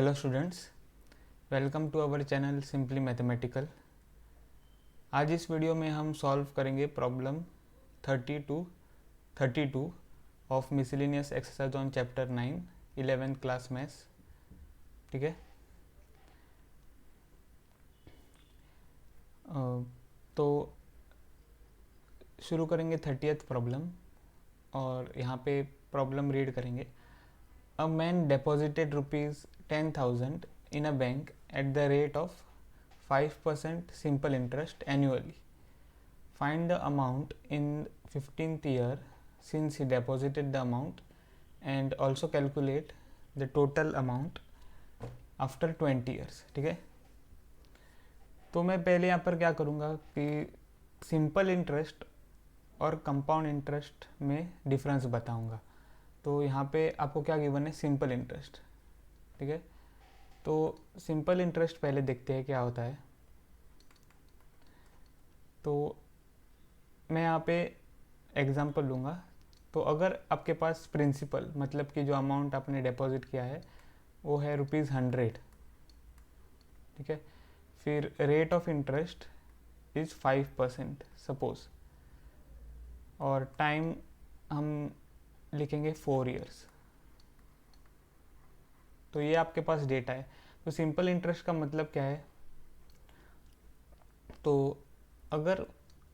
Hello students, welcome to our channel simply mathematical. आज इस video में हम सॉल्व करेंगे problem 32 of miscellaneous exercise on chapter 9 11th class maths. ठीक है, तो शुरू करेंगे 30th प्रॉब्लम और यहाँ पे प्रॉब्लम रीड करेंगे। A man deposited ₹10,000 in a bank at the rate of 5% simple interest annually. Find the amount in 15th year since he deposited the amount and also calculate the total amount after 20 years. ठीक है, तो मैं पहले यहाँ पर क्या करूँगा कि सिंपल इंटरेस्ट और कंपाउंड इंटरेस्ट में डिफरेंस बताऊँगा। तो यहाँ पे आपको क्या गिवन है, सिंपल इंटरेस्ट। ठीक है, तो सिंपल इंटरेस्ट पहले देखते हैं क्या होता है। तो मैं यहाँ पे एग्जांपल लूँगा। तो अगर आपके पास प्रिंसिपल मतलब कि जो अमाउंट आपने डिपॉजिट किया है वो है ₹100, ठीक है, फिर rate of interest is 5% suppose, और टाइम हम लिखेंगे 4 इयर्स। तो ये आपके पास डेटा है। तो सिंपल इंटरेस्ट का मतलब क्या है, तो अगर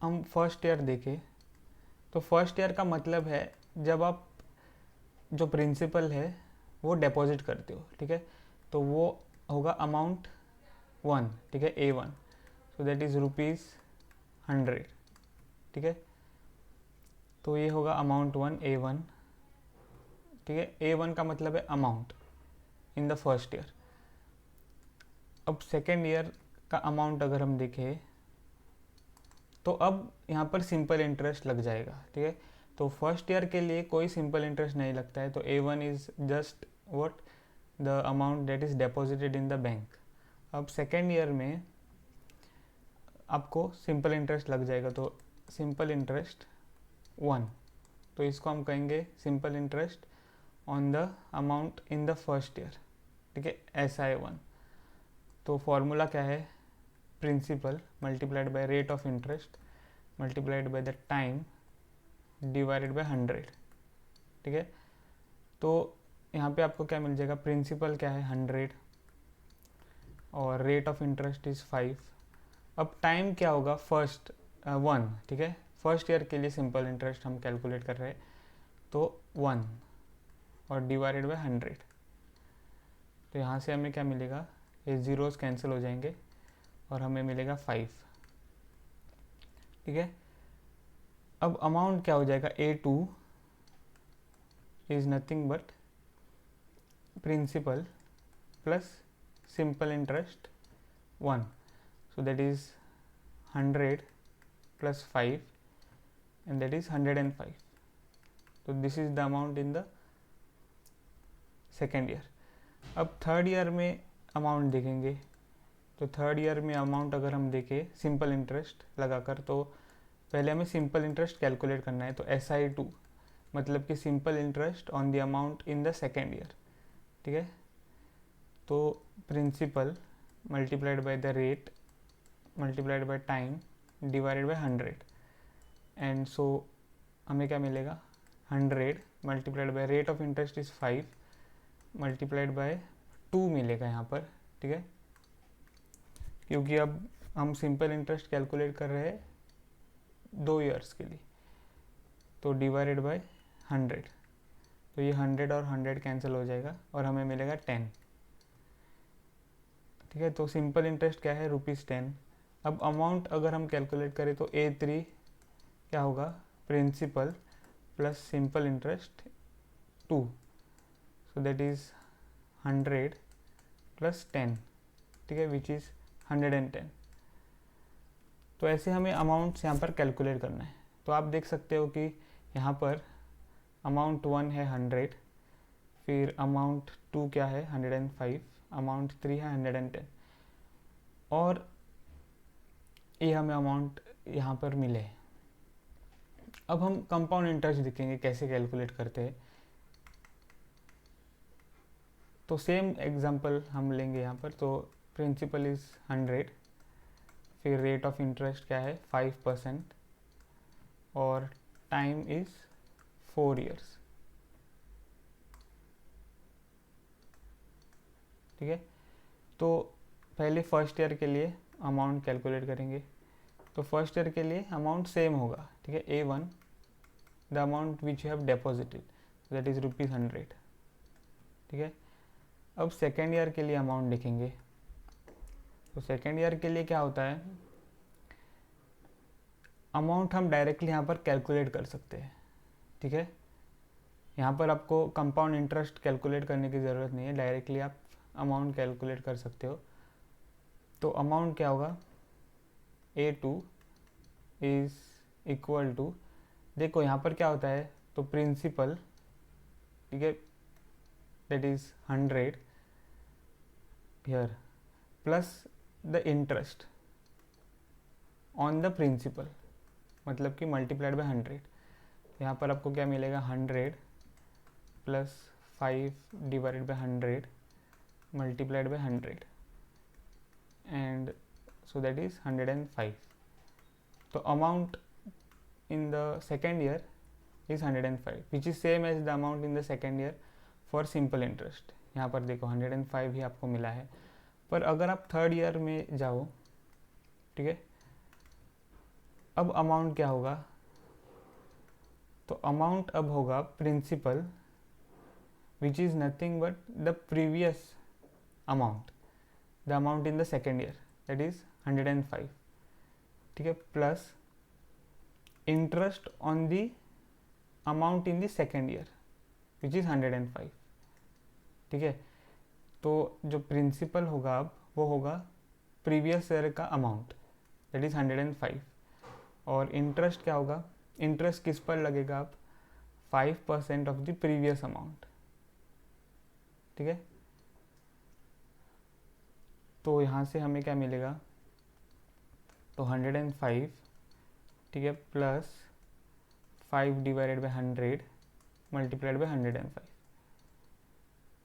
हम फर्स्ट ईयर देखें तो फर्स्ट ईयर का मतलब है जब आप जो प्रिंसिपल है वो डिपॉजिट करते हो। ठीक है, तो वो होगा अमाउंट 1, ठीक है, A1, सो दैट इज़ ₹100। ठीक है, तो ये होगा अमाउंट 1 A1। ठीक है, A1 का मतलब है amount in the first year. अब सेकेंड ईयर का अमाउंट अगर हम देखें तो अब यहाँ पर सिंपल इंटरेस्ट लग जाएगा। ठीक है, तो फर्स्ट ईयर के लिए कोई सिंपल इंटरेस्ट नहीं लगता है, तो A1 is just what the amount that is deposited in the bank. अब सेकेंड ईयर में आपको सिंपल इंटरेस्ट लग जाएगा, तो सिंपल इंटरेस्ट 1, तो इसको हम कहेंगे simple interest on the amount in the first year. ठीक है, SI1। तो फॉर्मूला क्या है, principal multiplied by rate of interest multiplied by the time divided by 100। ठीक है, तो यहाँ पे आपको क्या मिल जाएगा, प्रिंसिपल क्या है 100 और रेट ऑफ इंटरेस्ट इज़ 5। अब टाइम क्या होगा, फर्स्ट 1। ठीक है, फर्स्ट ईयर के लिए सिंपल इंटरेस्ट हम कैलकुलेट कर रहे हैं, तो 1 और डिवाइडेड बाय 100। तो यहाँ से हमें क्या मिलेगा, ये ज़ीरोस कैंसिल हो जाएंगे और हमें मिलेगा 5। ठीक है, अब अमाउंट क्या हो जाएगा, A2 is nothing but principal plus simple interest 1, so that is 100 plus 5 and that is 105. so this is the amount in the second year. अब थर्ड ईयर में अमाउंट देखेंगे, तो थर्ड ईयर में अमाउंट अगर हम देखें सिंपल इंटरेस्ट लगाकर, तो पहले हमें सिंपल इंटरेस्ट कैलकुलेट करना है। तो SI2 मतलब कि simple interest on the amount in the second year. ठीक है, तो principal multiplied by the rate multiplied by time divided by 100, and so हमें क्या मिलेगा, 100 multiplied by rate of interest is 5 multiplied by 2 मिलेगा यहाँ पर। ठीक है, क्योंकि अब हम सिंपल इंटरेस्ट कैलकुलेट कर रहे हैं 2 इयर्स के लिए, तो डिवाइडेड बाय 100, तो ये 100 और 100 कैंसिल हो जाएगा और हमें मिलेगा 10। ठीक है, तो सिंपल इंटरेस्ट क्या है, ₹10। अब अमाउंट अगर हम कैलकुलेट करें तो A3 क्या होगा, principal plus simple interest 2, so that is 100 plus 10। ठीक है, विच इज़ 110। तो ऐसे हमें अमाउंट्स यहाँ पर कैलकुलेट करना है। तो आप देख सकते हो कि यहाँ पर अमाउंट 1 है 100, फिर अमाउंट 2 क्या है 105, अमाउंट 3 है 110, और ये हमें अमाउंट यहाँ पर मिले। अब हम कंपाउंड इंटरेस्ट देखेंगे कैसे कैलकुलेट करते हैं। तो सेम एग्जांपल हम लेंगे यहाँ पर। तो प्रिंसिपल इज़ 100, फिर रेट ऑफ इंटरेस्ट क्या है 5% और टाइम इज़ 4 years। ठीक है, तो पहले फर्स्ट ईयर के लिए अमाउंट कैलकुलेट करेंगे। तो फर्स्ट ईयर के लिए अमाउंट सेम होगा। ठीक है, A1 the amount which you have deposited that is ₹100। ठीक है, अब सेकेंड ईयर के लिए अमाउंट लिखेंगे। तो सेकेंड ईयर के लिए क्या होता है, अमाउंट हम डायरेक्टली यहाँ पर कैलकुलेट कर सकते हैं। ठीक है, यहाँ पर आपको कंपाउंड इंटरेस्ट कैलकुलेट करने की ज़रूरत नहीं है, डायरेक्टली आप अमाउंट कैलकुलेट कर सकते हो। तो अमाउंट क्या होगा, A2 इज़ इक्वल टू, देखो यहाँ पर क्या होता है, तो प्रिंसिपल, ठीक है, that is 100 here plus the interest on the principal, मतलब कि मल्टीप्लाइड बाय 100। यहाँ पर आपको क्या मिलेगा, 100 plus 5 divided by 100 multiplied bye 100 and so that is 105. So amount in the second year is 105 which is same as the amount in the second year for simple interest। यहाँ पर देखो 105 ही आपको मिला है। पर अगर आप थर्ड ईयर में जाओ, ठीक है, अब अमाउंट क्या होगा, तो अमाउंट अब होगा principal which is nothing but the previous amount, the amount in the second year that is 105। ठीक है, plus interest on the amount in the second year which is 105। ठीक है, तो जो प्रिंसिपल होगा अब वो होगा प्रीवियस ईयर का अमाउंट दैट इज़ 105 और इंटरेस्ट क्या होगा, इंटरेस्ट किस पर लगेगा, अब 5% ऑफ द प्रीवियस अमाउंट। ठीक है, तो यहाँ से हमें क्या मिलेगा, तो 105, ठीक है, plus 5 divided by 100 multiplied bye 105।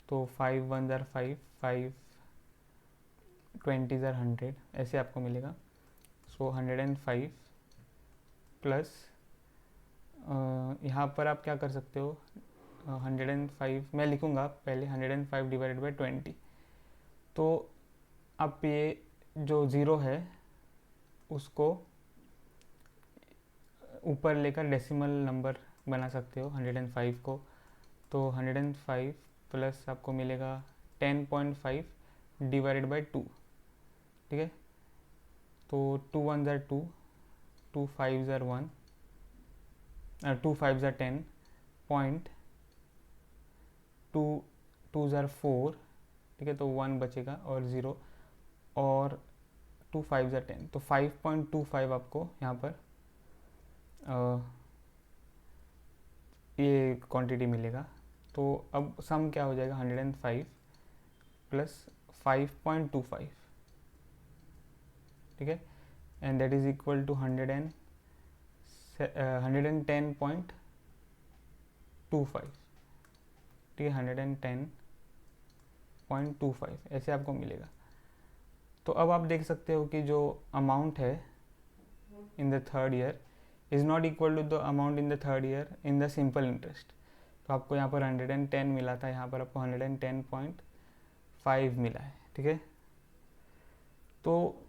तो 5 1 ज़ार 5, 5 20 ज़ार 100, ऐसे आपको मिलेगा। सो 105 प्लस यहाँ पर आप क्या कर सकते हो, 105 मैं लिखूँगा पहले, 105 डिवाइडेड बाय 20। तो आप ये जो ज़ीरो है उसको ऊपर लेकर डेसिमल नंबर बना सकते हो 105 को। तो 105 प्लस आपको मिलेगा 10.5 डिवाइडेड बाय 2। ठीक है, तो 2 1 ज़ार 2, 2 5 ज़ार 1, 2 5 ज़ार 10 पॉइंट 2 2 ज़ार 4। ठीक है, तो 1 बचेगा और 0 और 2 5 ज़ार 10, तो 5.25 आपको यहाँ पर ये क्वांटिटी मिलेगा। तो अब सम क्या हो जाएगा, 105 प्लस 5.25। ठीक है, and that is equal to 110.25। ठीक है, 110.25 ऐसे आपको मिलेगा। तो अब आप देख सकते हो कि जो अमाउंट है in the third year is not equal to the amount in the third year in the simple interest. तो आपको यहाँ पर 110 मिला था, यहाँ पर आपको 110.5 मिला है। ठीक है, तो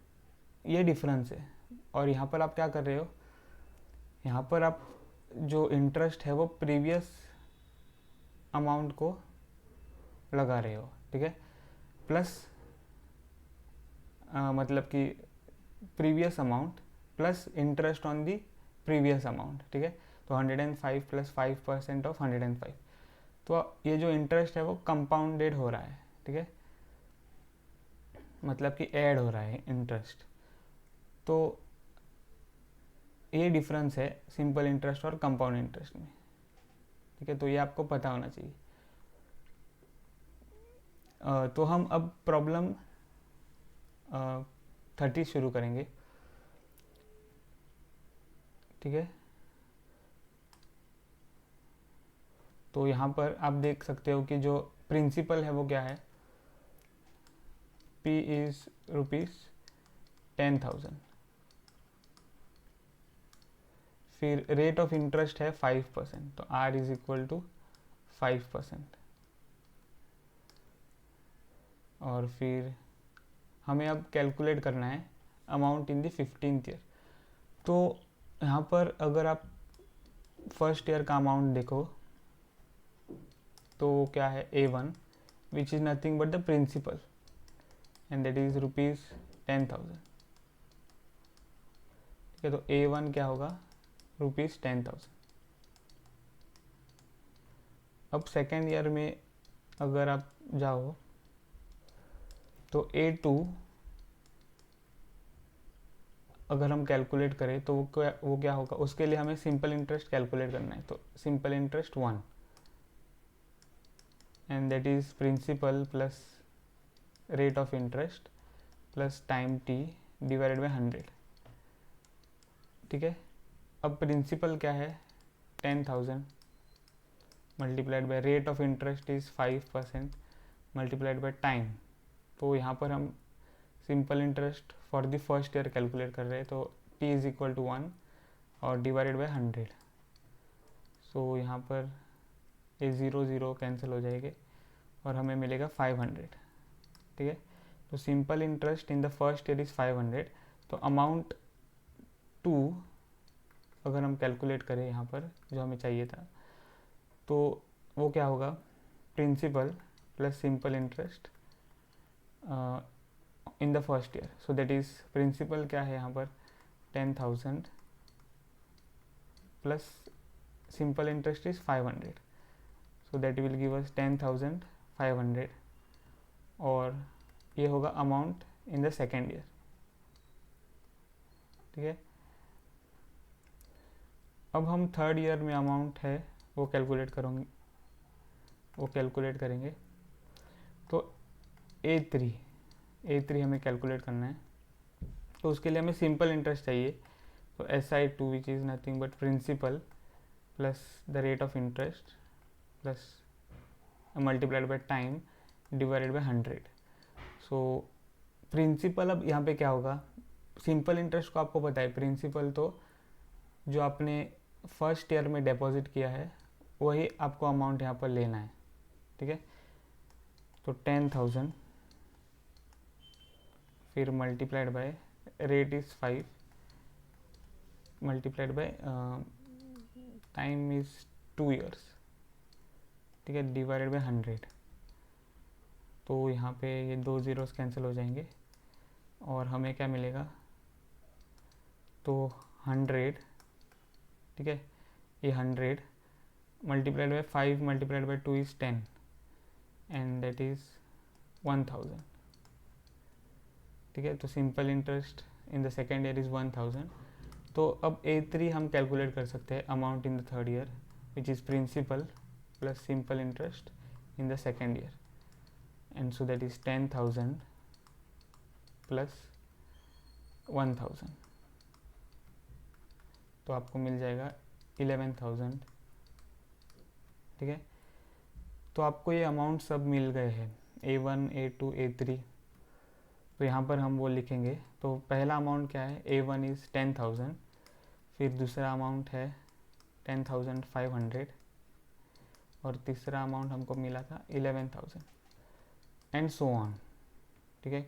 ये डिफरेंस है। और यहाँ पर आप क्या कर रहे हो, यहाँ पर आप जो इंटरेस्ट है वो प्रीवियस अमाउंट को लगा रहे हो। ठीक है, प्लस मतलब कि previous amount plus interest on the previous amount. ठीक है, तो 105 प्लस 5% ऑफ 105। तो ये जो इंटरेस्ट है वो कंपाउंडेड हो रहा है। ठीक है, मतलब कि ऐड हो रहा है इंटरेस्ट। तो ये डिफरेंस है सिंपल इंटरेस्ट और कंपाउंड इंटरेस्ट में। ठीक है, तो ये आपको पता होना चाहिए। तो हम अब प्रॉब्लम 30 शुरू करेंगे। ठीक है, तो यहाँ पर आप देख सकते हो कि जो प्रिंसिपल है वो क्या है, P इज ₹10,000। फिर रेट ऑफ इंटरेस्ट है 5%, तो R इज इक्वल टू 5%। और फिर हमें अब कैलकुलेट करना है amount in the 15th year. तो यहाँ पर अगर आप फर्स्ट ईयर का अमाउंट देखो तो क्या है A1 which is nothing but the principal and that is ₹10,000। ठीक है, तो A1 क्या होगा, ₹10,000। अब सेकेंड ईयर में अगर आप जाओ तो A2 अगर हम कैलकुलेट करें तो वो क्या होगा, उसके लिए हमें सिंपल इंटरेस्ट कैलकुलेट करना है। तो simple interest 1 and that is principal plus rate of interest plus time t divided by 100। ठीक है, अब प्रिंसिपल क्या है 10,000 multiplied by rate of interest is 5% multiplied by time. तो यहाँ पर हम simple interest for the first year calculate कर रहे हैं, तो t इज इक्वल टू 1 और डिवाइडेड बाय 100। सो यहाँ पर ये 0 कैंसिल हो जाएंगे और हमें मिलेगा 500। ठीक है, तो simple interest in the first year is 500। तो अमाउंट 2 अगर हम कैलकुलेट करें यहाँ पर जो हमें चाहिए था, तो वो क्या होगा, principal plus simple interest in the first year. So that is principal क्या है यहाँ पर 10,000 plus simple interest is 500। So that will give us 10,500 और ये होगा amount in the second year. ठीक है, अब हम थर्ड ईयर में अमाउंट है वो कैलकुलेट करेंगे। तो A3 हमें कैलकुलेट करना है, तो उसके लिए हमें सिंपल इंटरेस्ट चाहिए। तो SI2 which is nothing but principal plus the rate of interest plus multiplied by time divided by 100। So principal अब यहाँ पे क्या होगा, सिंपल इंटरेस्ट को आपको पता है, प्रिंसिपल तो जो आपने फर्स्ट ईयर में डिपॉजिट किया है वही आपको अमाउंट यहाँ पर लेना है। ठीक है, तो 10,000 फिर multiplied by rate is 5 multiplied by time is 2 years. ठीक है, डिवाइडेड बाय 100। तो यहाँ पे ये 2 ज़ीरोस कैंसिल हो जाएंगे और हमें क्या मिलेगा, तो 100। ठीक है, ये 100 multiplied by 5 multiplied by 2 is 10 and that is 1,000। ठीक है, तो simple interest in the second year is 1,000। तो अब A3 हम कैलकुलेट कर सकते हैं amount in the third year which is principal plus simple interest in the second year and so that is 10,000 plus 1,000। तो आपको मिल जाएगा 11,000। ठीक है, तो आपको ये अमाउंट सब मिल गए हैं A1 A2 A3। तो यहाँ पर हम वो लिखेंगे। तो पहला अमाउंट क्या है, A1 इज़ 10,000, फिर दूसरा अमाउंट है 10,500 और तीसरा अमाउंट हमको मिला था 11,000 एंड सो ऑन। ठीक है,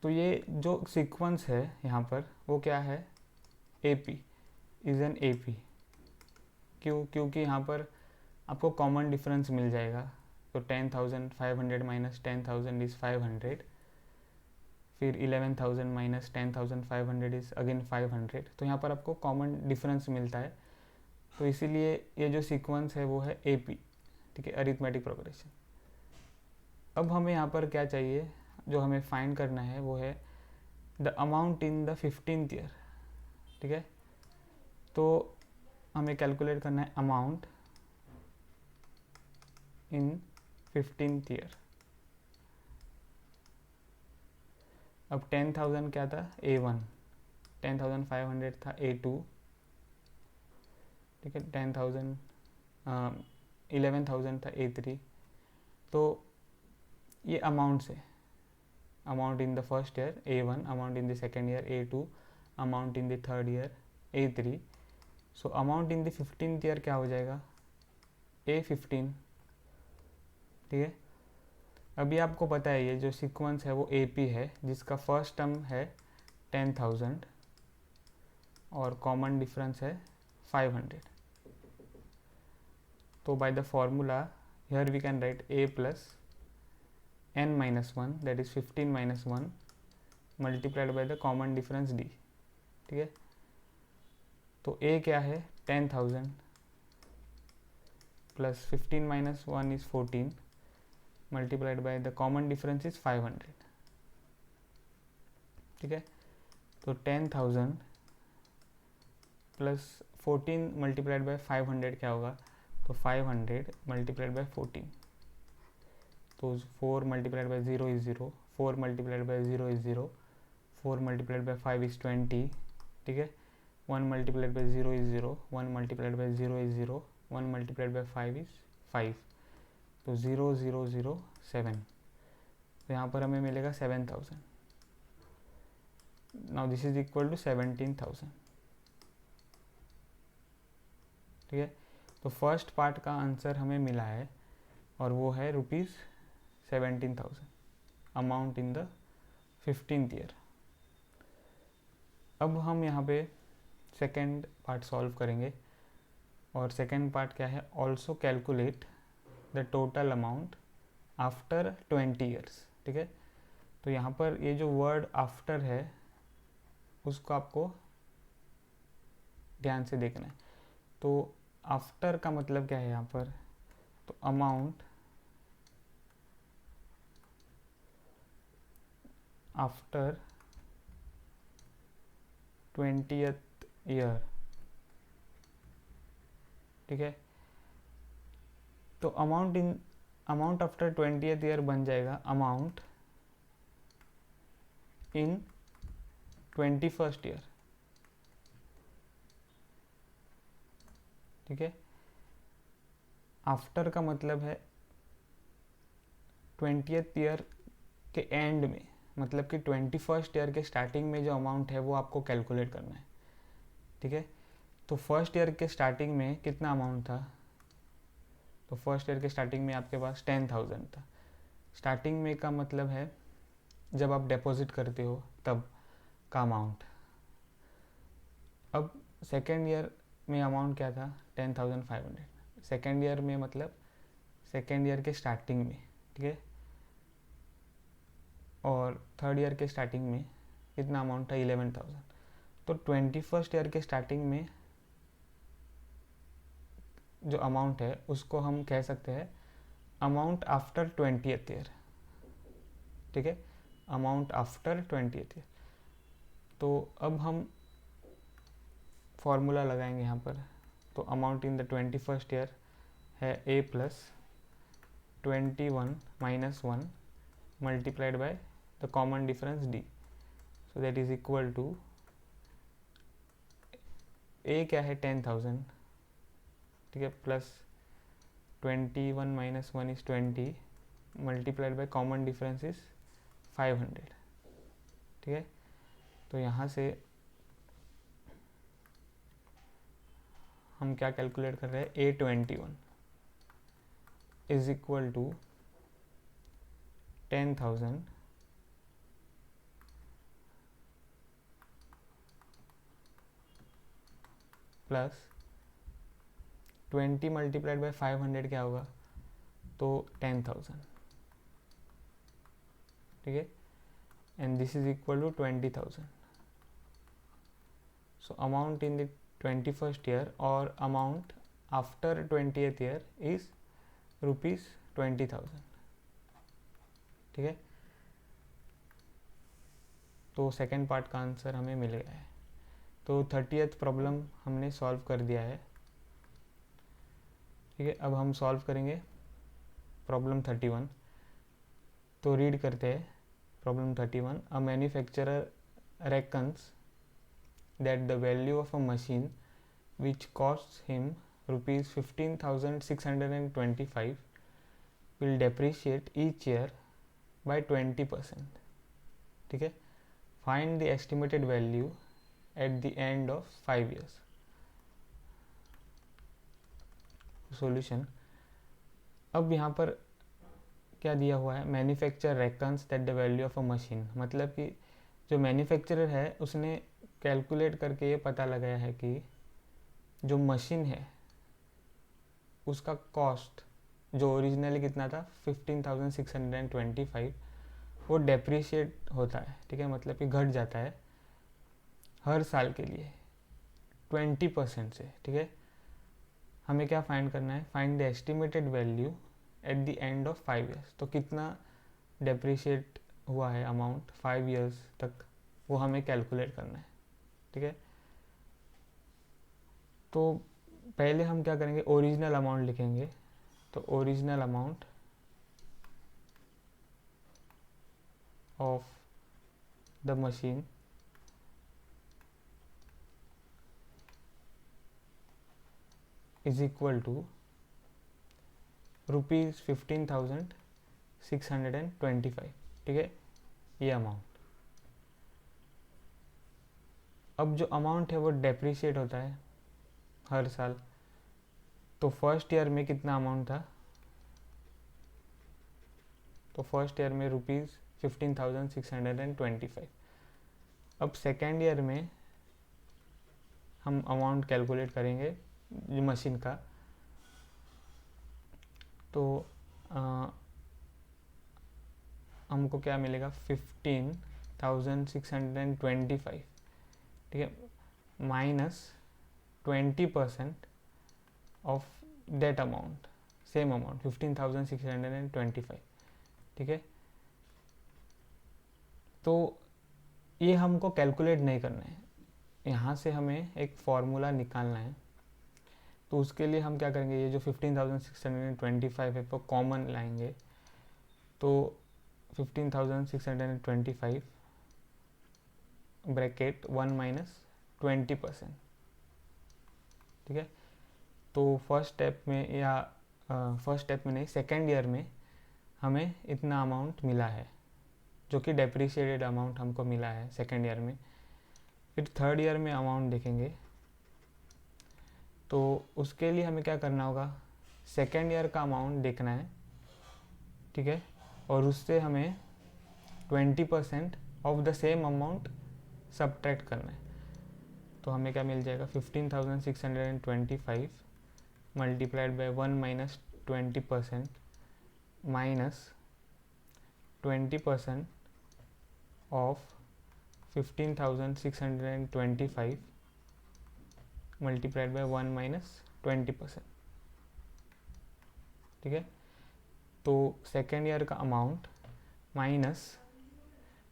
तो ये जो सीक्वेंस है यहाँ पर वो क्या है, AP इज़ एन AP। क्योंकि यहाँ पर आपको कॉमन डिफरेंस मिल जाएगा। तो 10,500 माइनस 10,000 इज़ 500, फिर 11,000 माइनस 10,500 इज़ अगेन 500। तो यहाँ पर आपको कॉमन डिफरेंस मिलता है, तो इसीलिए ये जो सीक्वेंस है वो है AP। ठीक है, अरिथमेटिक प्रोग्रेशन। अब हमें यहाँ पर क्या चाहिए, जो हमें फाइंड करना है वो है the amount in the 15th year. ठीक है, तो हमें कैलकुलेट करना है अमाउंट इन 15th ईयर। अब 10,000 क्या था, A1, 10,500 था A2। ठीक है, 10,000 11,000 था A3। तो ये अमाउंट्स है, amount in the first year A1, amount in the second year A2, amount in the third year A3। So amount in the 15th year क्या हो जाएगा, A15। ठीक है, अभी आपको पता है ये जो सीक्वेंस है वो AP है, जिसका फर्स्ट टर्म है 10,000 और कॉमन डिफरेंस है 500। तो by the formula here we can write A plus n minus 1 that is 15 minus 1 multiplied by the common difference D। ठीक है, तो A क्या है 10,000 plus 15 minus 1 is 14 multiplied by the common difference is 500। ठीक है, तो 10,000 प्लस 14 मल्टीप्लाइड बाय 500 क्या होगा, तो 500 मल्टीप्लाइड बाय 14, तो 4 multiplied bye 0 is 0, 4 multiplied bye 0 is 0, 4 multiplied by 5 is 20। ठीक है, 1 multiplied bye 0 is 0, 1 multiplied bye 0 is 0, 1 multiplied by 5 is 5, तो 0 0 0 7। तो यहाँ पर हमें मिलेगा 7,000। Now this is equal to 17,000। ठीक है, तो फर्स्ट पार्ट का आंसर हमें मिला है और वो है ₹17,000 amount in the 15th year. अब हम यहाँ पे सेकेंड पार्ट सॉल्व करेंगे और सेकेंड पार्ट क्या है, also calculate the total amount after 20 years. ठीक है, तो यहाँ पर ये जो वर्ड आफ्टर है उसको आपको ध्यान से देखना है। तो आफ्टर का मतलब क्या है यहाँ पर, तो अमाउंट आफ्टर 20th ईयर। ठीक है, तो अमाउंट आफ्टर 20th ईयर बन जाएगा अमाउंट इन 21st ईयर। ठीक है, आफ्टर का मतलब है 20th ईयर के एंड में, मतलब कि 21st ईयर के स्टार्टिंग में जो अमाउंट है वो आपको कैलकुलेट करना है। ठीक है, तो फर्स्ट ईयर के स्टार्टिंग में कितना अमाउंट था, तो फर्स्ट ईयर के स्टार्टिंग में आपके पास 10,000 था। स्टार्टिंग में का मतलब है जब आप डिपॉजिट करते हो तब का अमाउंट। अब सेकेंड ईयर में अमाउंट क्या था 10,500, सेकेंड ईयर में मतलब सेकेंड ईयर के स्टार्टिंग में। ठीक है, और थर्ड ईयर के स्टार्टिंग में कितना अमाउंट था 11,000। तो 21st ईयर के स्टार्टिंग में जो अमाउंट है उसको हम कह सकते हैं अमाउंट आफ्टर 20th ईयर। ठीक है, अमाउंट आफ्टर 20th ईयर। तो अब हम फॉर्मूला लगाएंगे यहाँ पर। तो amount in the 21st year है A plus 21 minus 1 multiplied by the common difference D। So that is equal to A क्या है 10,000। ठीक है, plus 21 minus 1 is 20 multiplied by common difference is 500। ठीक है, तो यहाँ से हम क्या कैलकुलेट कर रहे हैं, A21 is equal to 10,000 plus 20 multiplied by 500 क्या होगा, तो 10,000। ठीक है, and this is equal to 20,000। So amount in the 21st year और amount after 20th year is ₹20,000। ठीक है, तो सेकेंड पार्ट का आंसर हमें मिल गया है। तो 30th प्रॉब्लम हमने सॉल्व कर दिया है। ठीक है, अब हम सॉल्व करेंगे प्रॉब्लम 31। तो रीड करते हैं problem 31। A manufacturer reckons that the value of a machine which costs him rupees 15,625 will depreciate each year by 20%. ठीक है. Find the estimated value at the end of 5 years. Solution. अब यहाँ पर क्या दिया हुआ है, manufacturer reckons that the value of a machine. मतलब कि जो मैन्युफैक्चरर है उसने कैलकुलेट करके ये पता लगाया है कि जो मशीन है उसका कॉस्ट जो ओरिजिनली कितना था 15,625 वो डेप्रिशिएट होता है. ठीक है. मतलब कि घट जाता है हर साल के लिए 20% से. ठीक है. हमें क्या फाइंड करना है, find the estimated value at the end of 5 years. तो कितना डेप्रिशिएट हुआ है अमाउंट 5 years तक, वो हमें कैलकुलेट करना है. ठीक है. तो पहले हम क्या करेंगे, ओरिजिनल अमाउंट लिखेंगे. तो original amount of the machine is equal to rupees 15,625. ठीक है. ये अमाउंट. अब जो अमाउंट है वो डेप्रिशिएट होता है हर साल. तो फर्स्ट ईयर में कितना अमाउंट था, तो फर्स्ट ईयर में रुपीज़ 15,625. अब सेकेंड ईयर में हम अमाउंट कैलकुलेट करेंगे जो मशीन का. तो हमको क्या मिलेगा 15,625. ठीक है. Minus 20% of that amount, same amount 15,625. ठीक है. तो ये हमको कैलकुलेट नहीं करना है, यहाँ से हमें एक फॉर्मूला निकालना है. तो उसके लिए हम क्या करेंगे, ये जो 15,625 है वो कॉमन लाएंगे. तो 15,625 ब्रैकेट 1 माइनस 20%. ठीक है. तो फर्स्ट स्टेप में या फर्स्ट स्टेप में नहीं, सेकेंड ईयर में हमें इतना अमाउंट मिला है जो कि डेप्रिशिएटेड अमाउंट हमको मिला है सेकेंड ईयर में. फिर थर्ड ईयर में अमाउंट देखेंगे. तो उसके लिए हमें क्या करना होगा, सेकेंड ईयर का अमाउंट देखना है. ठीक है. और उससे हमें 20% of the same amount subtract करना है. तो हमें क्या मिल जाएगा 15,625 multiplied by 1 minus 20% minus 20% of 15,625 multiplied by 1 minus 20%. ठीक है. तो सेकेंड ईयर का amount minus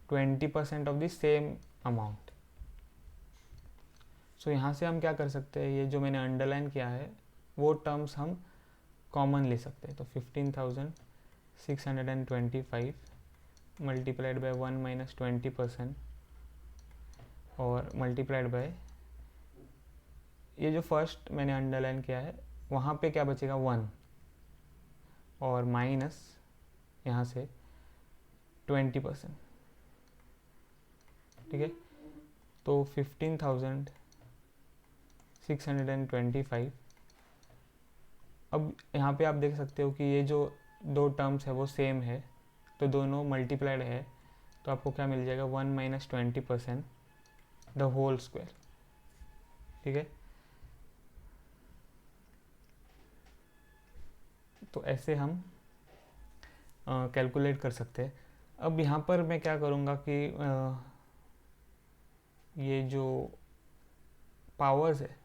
20% of the same amount. So यहाँ से हम क्या कर सकते हैं, ये जो मैंने अंडरलाइन किया है वो टर्म्स हम कॉमन ले सकते हैं. तो 15,625 मल्टीप्लाइड बाय 1 माइनस 20% और मल्टीप्लाइड बाय ये जो फर्स्ट मैंने अंडरलाइन किया है वहाँ पे क्या बचेगा 1 और माइनस यहाँ से 20%. ठीक है. तो 15,625. अब यहाँ पे आप देख सकते हो कि ये जो दो टर्म्स है वो सेम है, तो दोनों मल्टीप्लाइड है. तो आपको क्या मिल जाएगा 1 माइनस 20% द होल स्क्वायर. ठीक है. तो ऐसे हम कैलकुलेट कर सकते हैं. अब यहाँ पर मैं क्या करूँगा कि ये जो पावर्स है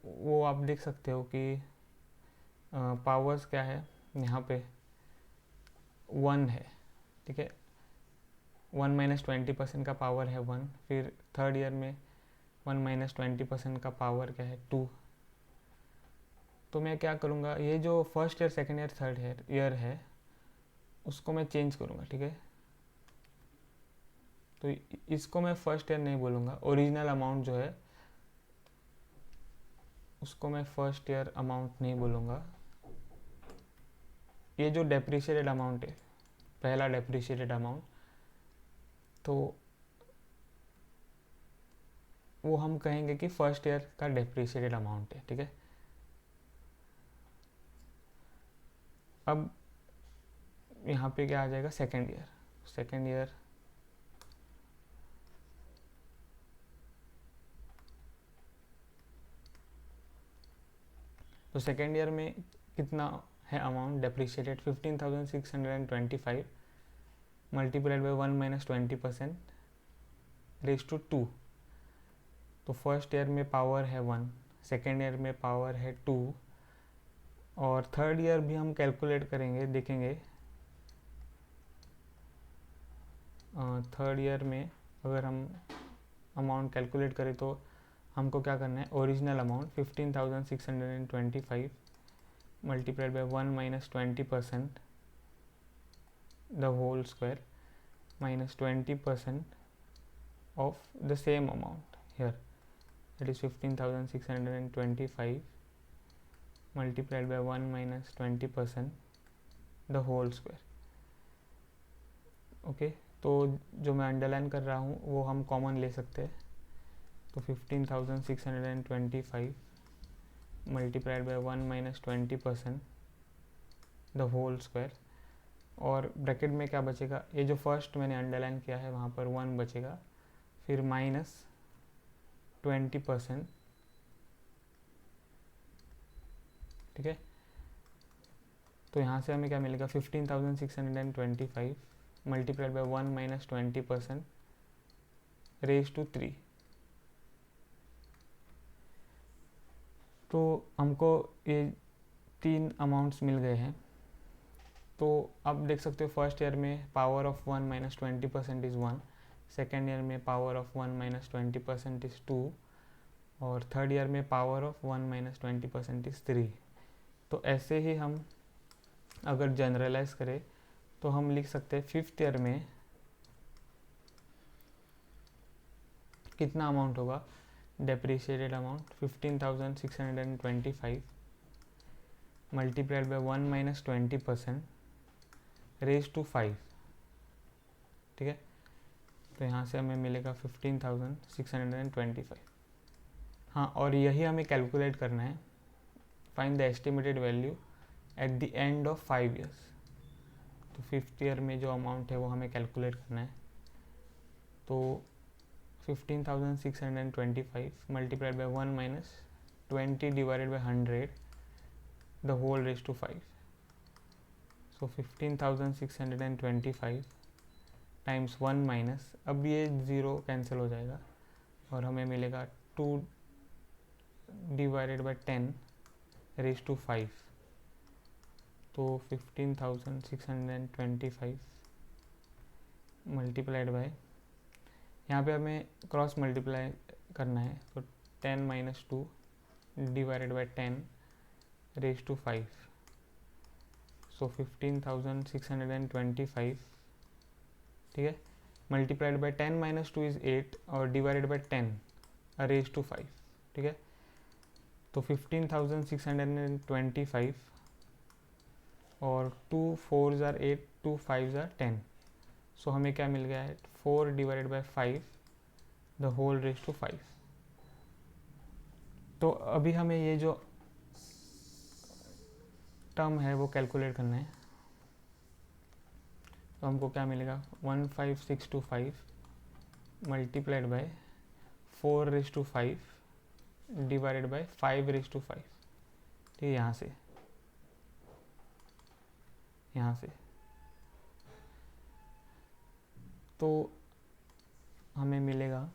वो आप देख सकते हो कि पावर्स क्या है, यहाँ पे 1 है. ठीक है. 1 माइनस 20% का पावर है 1. फिर थर्ड ईयर में 1 माइनस 20% का पावर क्या है 2. तो मैं क्या करूँगा, ये जो first year second year third year है उसको मैं चेंज करूँगा. ठीक है. तो इसको मैं फर्स्ट ईयर नहीं बोलूँगा, ओरिजिनल अमाउंट जो है उसको मैं फर्स्ट ईयर अमाउंट नहीं बोलूँगा, ये जो डेप्रिशिएटेड अमाउंट है, पहला डेप्रिशिएटेड अमाउंट, तो वो हम कहेंगे कि फर्स्ट ईयर का डेप्रिशिएटेड अमाउंट है, ठीक है। अब यहाँ पे क्या आ जाएगा, सेकेंड ईयर। सेकेंड ईयर तो सेकेंड ईयर में कितना है amount depreciated, 15,625 multiplied by 1 minus 20% raise to 2। तो फर्स्ट ईयर में पावर है 1, सेकेंड ईयर में पावर है 2, और थर्ड ईयर भी हम कैलकुलेट करेंगे, देखेंगे। थर्ड ईयर में अगर हम अमाउंट कैलकुलेट करें तो हमको क्या करना है, original amount 15,625 multiplied by 1 minus 20% the whole square minus 20% of the same amount here, that is 15,625 multiplied by 1 minus 20% the whole square। Okay, तो जो मैं अंडरलाइन कर रहा हूँ वो हम कॉमन ले सकते हैं। तो 15,625 multiplied by 1 minus 20% the whole square, और ब्रैकेट में क्या बचेगा, ये जो फर्स्ट मैंने अंडरलाइन किया है वहाँ पर 1 बचेगा, फिर माइनस 20%, ठीक है। तो यहाँ से हमें क्या मिलेगा, 15,625 multiplied by 1 minus 20% raise to 3। तो हमको ये 3 अमाउंट्स मिल गए हैं। तो अब देख सकते हो फर्स्ट ईयर में power of 1 minus 20% is 1, second year में पावर ऑफ 1 माइनस 20% इज़ 2, और थर्ड ईयर में पावर ऑफ 1 माइनस 20% इज़ 3। तो ऐसे ही हम अगर जनरलाइज करें तो हम लिख सकते हैं फिफ्थ ईयर में कितना अमाउंट होगा, depreciated amount 15,625 multiplied by 1 minus 20% raise to 5, ठीक है। तो यहाँ से हमें मिलेगा 15,625। हाँ, और यही हमें कैलकुलेट करना है, find the estimated value at the end of 5 years. तो फिफ्थ ईयर में जो अमाउंट है वो हमें कैलकुलेट करना है। तो 15,625 multiplied by 1 minus 20 divided by 100 the whole raise to 5। So 15,625 times 1 minus, अब ये 0 कैंसिल हो जाएगा और हमें मिलेगा 2 डिवाइडेड बाय 10 रेज टू 5। तो 15,625 मल्टीप्लाइड बाय, यहाँ पे हमें क्रॉस मल्टीप्लाई करना है, तो 10 minus 2 divided by 10 raise to 5। So 15,625, ठीक है, मल्टीप्लाइड बाय 10 माइनस 2 इज़ 8 और डिवाइडेड बाय 10 रेज टू 5, ठीक है। तो 15,625 और 2 4s are 8, 2 5s are 10, सो हमें क्या मिल गया है, 4 divided by 5 the whole raise to 5। तो अभी हमें ये जो टर्म है वो कैलकुलेट करना है। तो हमको क्या मिलेगा, 15625 multiplied by 4 raise to 5 divided by 5 raise to 5, ठीक है। यहाँ से तो हमें मिलेगा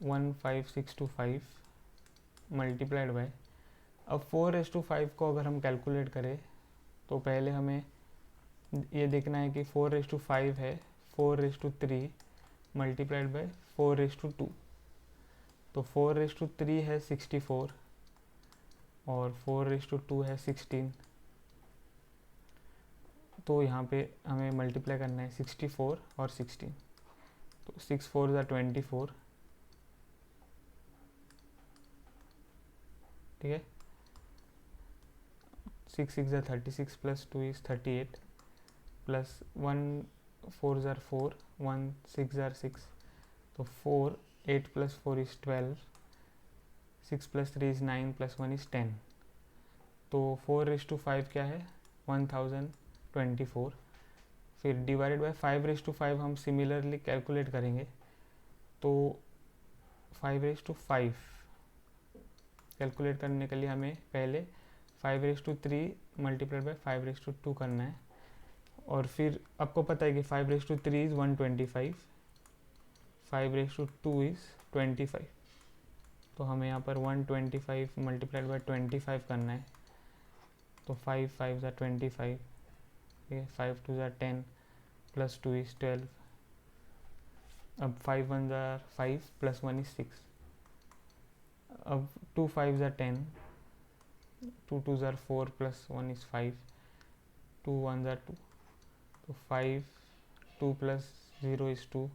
15625 मल्टीप्लाइड बाय, अब 4:5 को अगर हम कैलकुलेट करें तो पहले हमें ये देखना है कि 4:5 है 4:3 मल्टीप्लाइड बाय 4:2। तो 4:3 है 64 और 4:2 है 16। तो यहाँ पे हमें मल्टीप्लाई करना है 64 और 16। तो 6 4 24, ठीक है। 6 6 36 प्लस 2 इज़ 38 प्लस 1 4 ज़ार 4 1 6 ज़ार 6, तो 4 8 plus 4 is 12, 6 plus 3 is 9 plus 1 is 10, तो 4/5 क्या है 1024। फिर डिवाइडेड बाय 5/5 हम सिमिलरली कैलकुलेट करेंगे, तो 5/5 कैलकुलेट करने के लिए हमें पहले 5/3 मल्टीप्लाइड बाय 5/2 करना है, और फिर आपको पता है कि 5/3 इज़ 125, 5/2 इज़ 25, तो हमें यहाँ पर 125 मल्टीप्लाइड बाय 25 करना है, तो 5 5 ज़ा 25, ठीक है, 5 2 ज़ा 10 प्लस 2 इज़ 12, अब 5 1 ज़ा 5 प्लस 1 इज़ 6, अब 2 5 ज़ा 10, 2 2 ज़ा 4 प्लस 1 इज़ 5, 2 1 ज़ा 2, तो 5 2 प्लस 0 इज़ 2,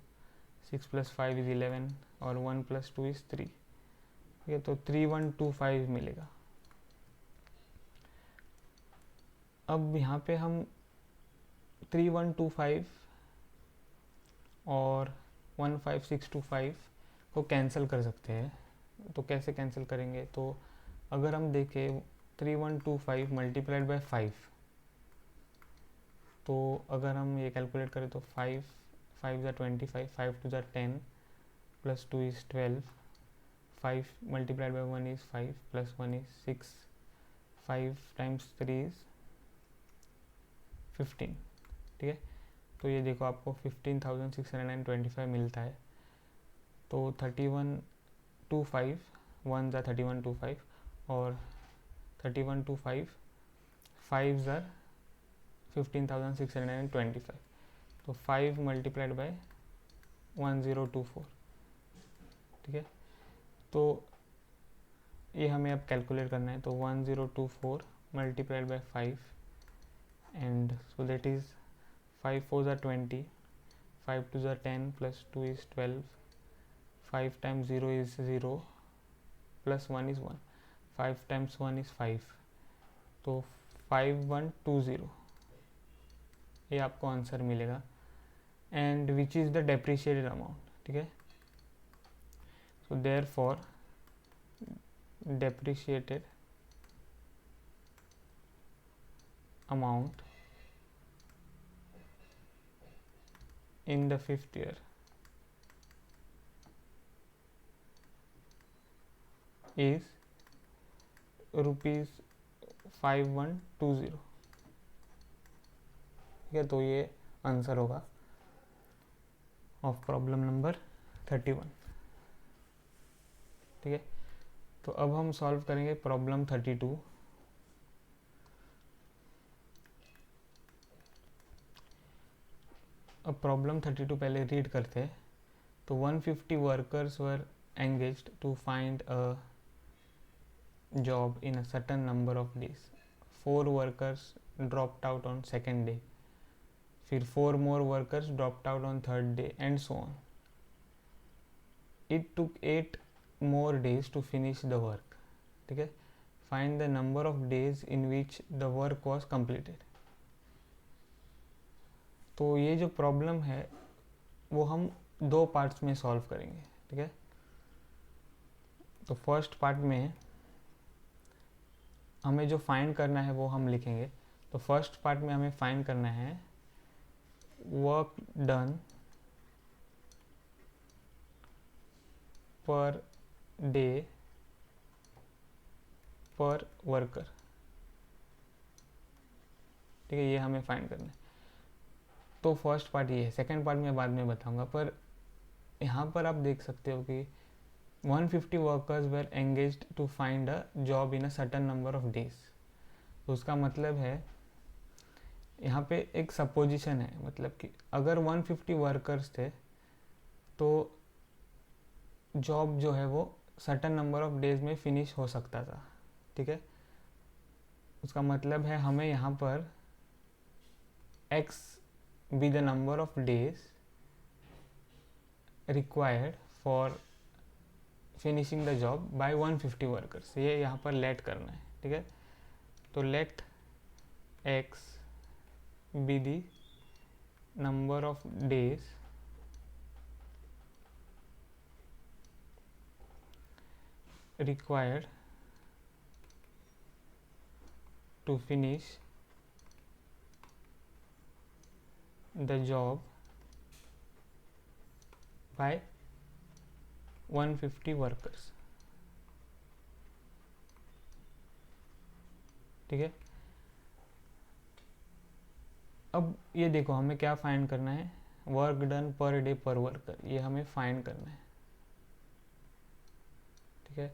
6 प्लस 5 इज़ 11 और 1 प्लस 2 इज़ 3, ठीक है, तो 3125 मिलेगा। अब यहाँ पे हम 3125 और 15625 को कैंसिल कर सकते हैं, तो कैसे कैंसिल करेंगे, तो अगर हम देखें 3125 मल्टीप्लाइड बाय 5, तो अगर हम ये कैलकुलेट करें तो 5 5 ज़ा 25, 5 2 ज़ा 10 plus 2 is 12, 5 multiplied by 1 is 5 plus 1 is 6, 5 times 3 is 15, ठीक है, तो ये देखो आपको 15,625 मिलता है, तो 3125 1 ज़ा 3125 और 3125 5 ज़ा 15,625, तो 5 मल्टीप्लाइड बाय 1024, ठीक है, तो ये हमें अब कैलकुलेट करना है, तो 1024 multiplied by 5 and so that is 5 4 ज़ा 20, 5 2 ज़ा 10 plus 2 is 12, 5 times 0 is 0 plus 1 is 1, 5 times 1 is 5, तो 5120, ये आपको आंसर मिलेगा, and which is the depreciated amount, ठीक है, so therefore depreciated amount in the 5th year is rupees 5120, ठीक है, तो ये आंसर होगा ऑफ प्रॉब्लम नंबर 31, ठीक है। तो अब हम सॉल्व करेंगे प्रॉब्लम 32। अब प्रॉब्लम 32 पहले रीड करते हैं, तो 150 workers were engaged to find a job in a certain number of days, 4 workers dropped out on second day, फिर 4 more workers dropped out on third day and so on. It took 8 more days to finish the work, ठीक है, find the number of days in which the work was completed. तो ये जो problem है वो हम 2 parts में solve करेंगे, ठीक है। तो फर्स्ट पार्ट में हमें जो फाइंड करना है वो हम लिखेंगे, तो फर्स्ट पार्ट में हमें फाइंड करना है work done per day per worker, ठीक है, ये हमें फाइंड करना है। तो फर्स्ट पार्ट ये है, सेकंड पार्ट मैं बाद में बताऊंगा, पर यहाँ पर आप देख सकते हो कि 150 workers were engaged to find a job in a certain number of days, तो उसका मतलब है यहाँ पे एक सपोजिशन है, मतलब कि अगर 150 वर्कर्स थे तो जॉब जो है वो सर्टेन नंबर ऑफ डेज में फिनिश हो सकता था, ठीक है। उसका मतलब है हमें यहाँ पर x be the number of days required for finishing the job by 150 workers, ये यहाँ पर लेट करना है, ठीक है। तो let x be the number of days required to finish the job by 150 workers, ठीक है। अब ये देखो हमें क्या फाइंड करना है, work done per day per worker, ये हमें फाइंड करना है, ठीक है।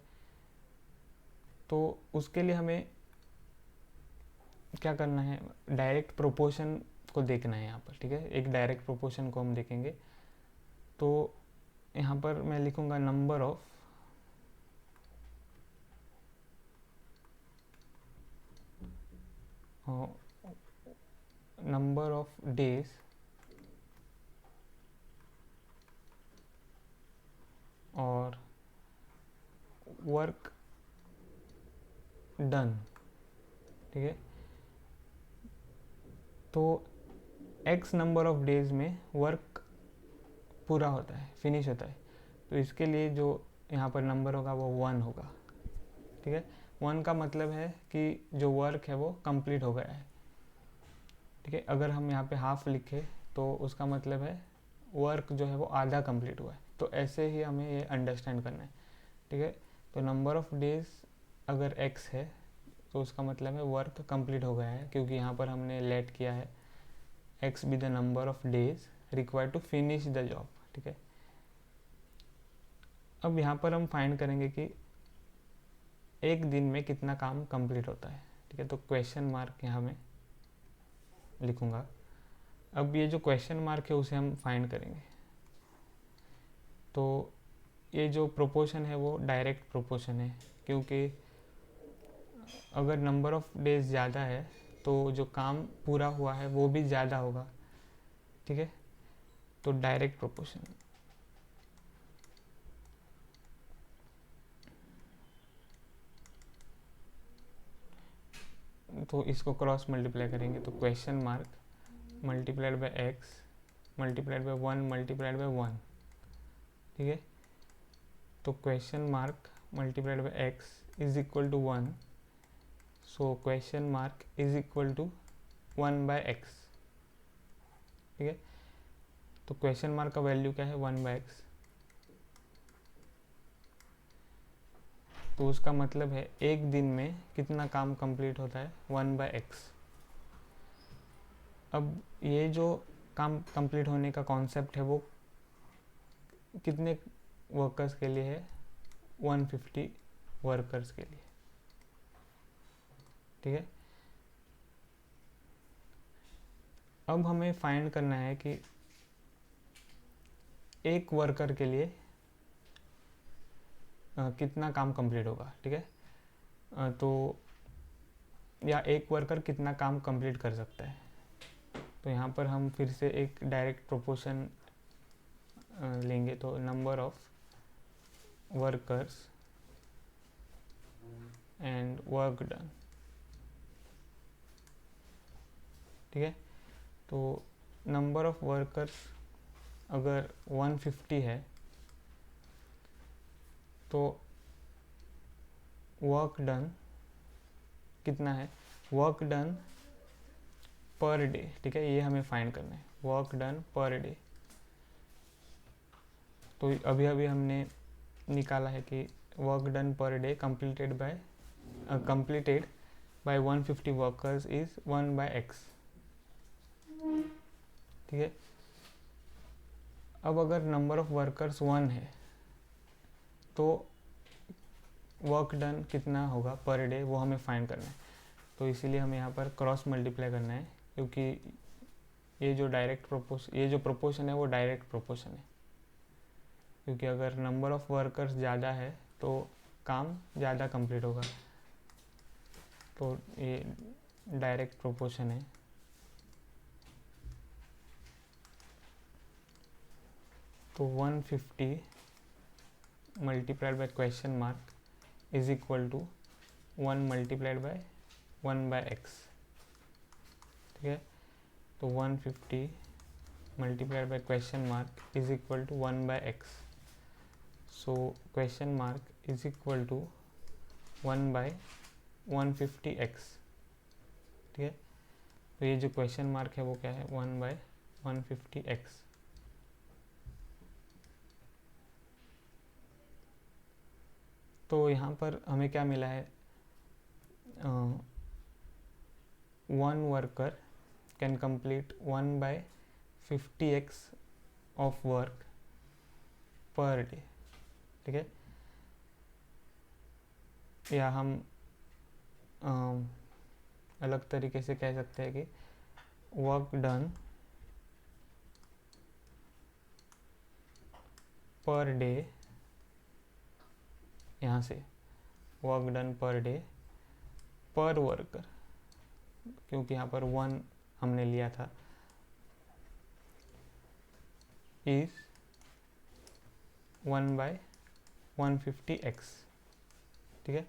तो उसके लिए हमें क्या करना है, डायरेक्ट प्रोपोर्शन को देखना है यहाँ पर, ठीक है। एक डायरेक्ट प्रोपोर्शन को हम देखेंगे। तो यहाँ पर मैं लिखूँगा नंबर ऑफ डेज और वर्क डन, ठीक है। तो x नंबर ऑफ डेज में वर्क पूरा होता है, फिनिश होता है, तो इसके लिए जो यहाँ पर नंबर होगा वो 1 होगा, ठीक है। 1 का मतलब है कि जो वर्क है वो कंप्लीट हो गया है, ठीक है। अगर हम यहाँ पे हाफ लिखे तो उसका मतलब है वर्क जो है वो आधा कंप्लीट हुआ है, तो ऐसे ही हमें ये अंडरस्टैंड करना है, ठीक है। तो नंबर ऑफ डेज अगर x है तो उसका मतलब है वर्क कंप्लीट हो गया है, क्योंकि यहाँ पर हमने लेट किया है x be the number of days required to finish the job, ठीक है। अब यहाँ पर हम फाइंड करेंगे कि एक दिन में कितना काम कंप्लीट होता है, ठीक है। तो क्वेश्चन मार्क यहाँ में लिखूँगा। अब ये जो क्वेश्चन मार्क है उसे हम फाइंड करेंगे। तो ये जो प्रोपोर्शन है वो डायरेक्ट प्रोपोर्शन है, क्योंकि अगर नंबर ऑफ डेज ज़्यादा है तो जो काम पूरा हुआ है वो भी ज़्यादा होगा, ठीक है। तो डायरेक्ट प्रोपोर्शन, तो इसको क्रॉस मल्टीप्लाई करेंगे तो question mark multiplied by X multiplied by 1 multiplied by 1, ठीक है। तो question mark multiplied by X is equal to 1, so question mark is equal to 1 by X, ठीक है। तो क्वेश्चन मार्क का वैल्यू क्या है, 1 बाय एक्स, तो उसका मतलब है एक दिन में कितना काम कंप्लीट होता है, 1 बाय एक्स। अब ये जो काम कंप्लीट होने का कॉन्सेप्ट है वो कितने वर्कर्स के लिए है, 150 वर्कर्स के लिए, ठीक है। अब हमें फाइंड करना है कि एक वर्कर के लिए कितना काम कंप्लीट होगा, ठीक है। तो या एक वर्कर कितना काम कंप्लीट कर सकता है। तो यहाँ पर हम फिर से एक डायरेक्ट प्रोपोर्शन लेंगे, तो number of workers and work done, ठीक है। तो नंबर ऑफ वर्कर्स अगर 150 है तो वर्क डन कितना है, वर्क डन पर डे, ठीक है। ये हमें फाइंड करना है, वर्क डन पर डे। तो अभी अभी हमने निकाला है कि work done per day completed by 150 workers is 1 by X, ठीक है। अब अगर नंबर ऑफ वर्कर्स 1 है तो वर्क डन कितना होगा पर डे वो हमें फाइंड करना है। तो इसीलिए हमें यहाँ पर क्रॉस मल्टीप्लाई करना है, क्योंकि ये जो प्रोपोर्शन है वो डायरेक्ट प्रोपोर्शन है, क्योंकि अगर नंबर ऑफ वर्कर्स ज़्यादा है तो काम ज़्यादा कंप्लीट होगा, तो ये डायरेक्ट प्रोपोर्शन है। तो 150 multiplied by question mark is equal to 1 multiplied by 1 by X, ठीक है। तो 150 multiplied by question mark is equal to 1 by X. So question mark is equal to 1 by 150x, ठीक है। तो ये जो क्वेश्चन मार्क है वो क्या है, 1 बाय 150x। तो यहाँ पर हमें क्या मिला है, 1 worker can complete 1 by 50x of work per day, ठीक है। या हम अलग तरीके से कह सकते हैं कि वर्क डन पर डे, यहाँ से work done per day per worker, क्योंकि यहाँ पर 1 हमने लिया था, इज 1 बाय 150x, ठीक है।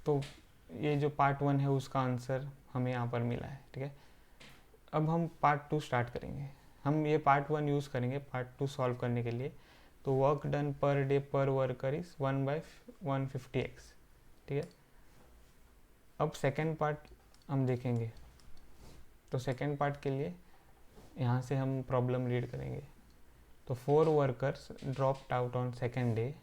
तो ये जो पार्ट 1 है उसका आंसर हमें यहाँ पर मिला है, ठीक है। अब हम पार्ट 2 स्टार्ट करेंगे। हम ये पार्ट 1 यूज़ करेंगे पार्ट 2 सॉल्व करने के लिए। तो work done per day per worker is 1 by 150x, ठीक है। अब सेकेंड पार्ट हम देखेंगे। तो सेकेंड पार्ट के लिए यहाँ से हम प्रॉब्लम रीड करेंगे। तो 4 workers dropped out on second day,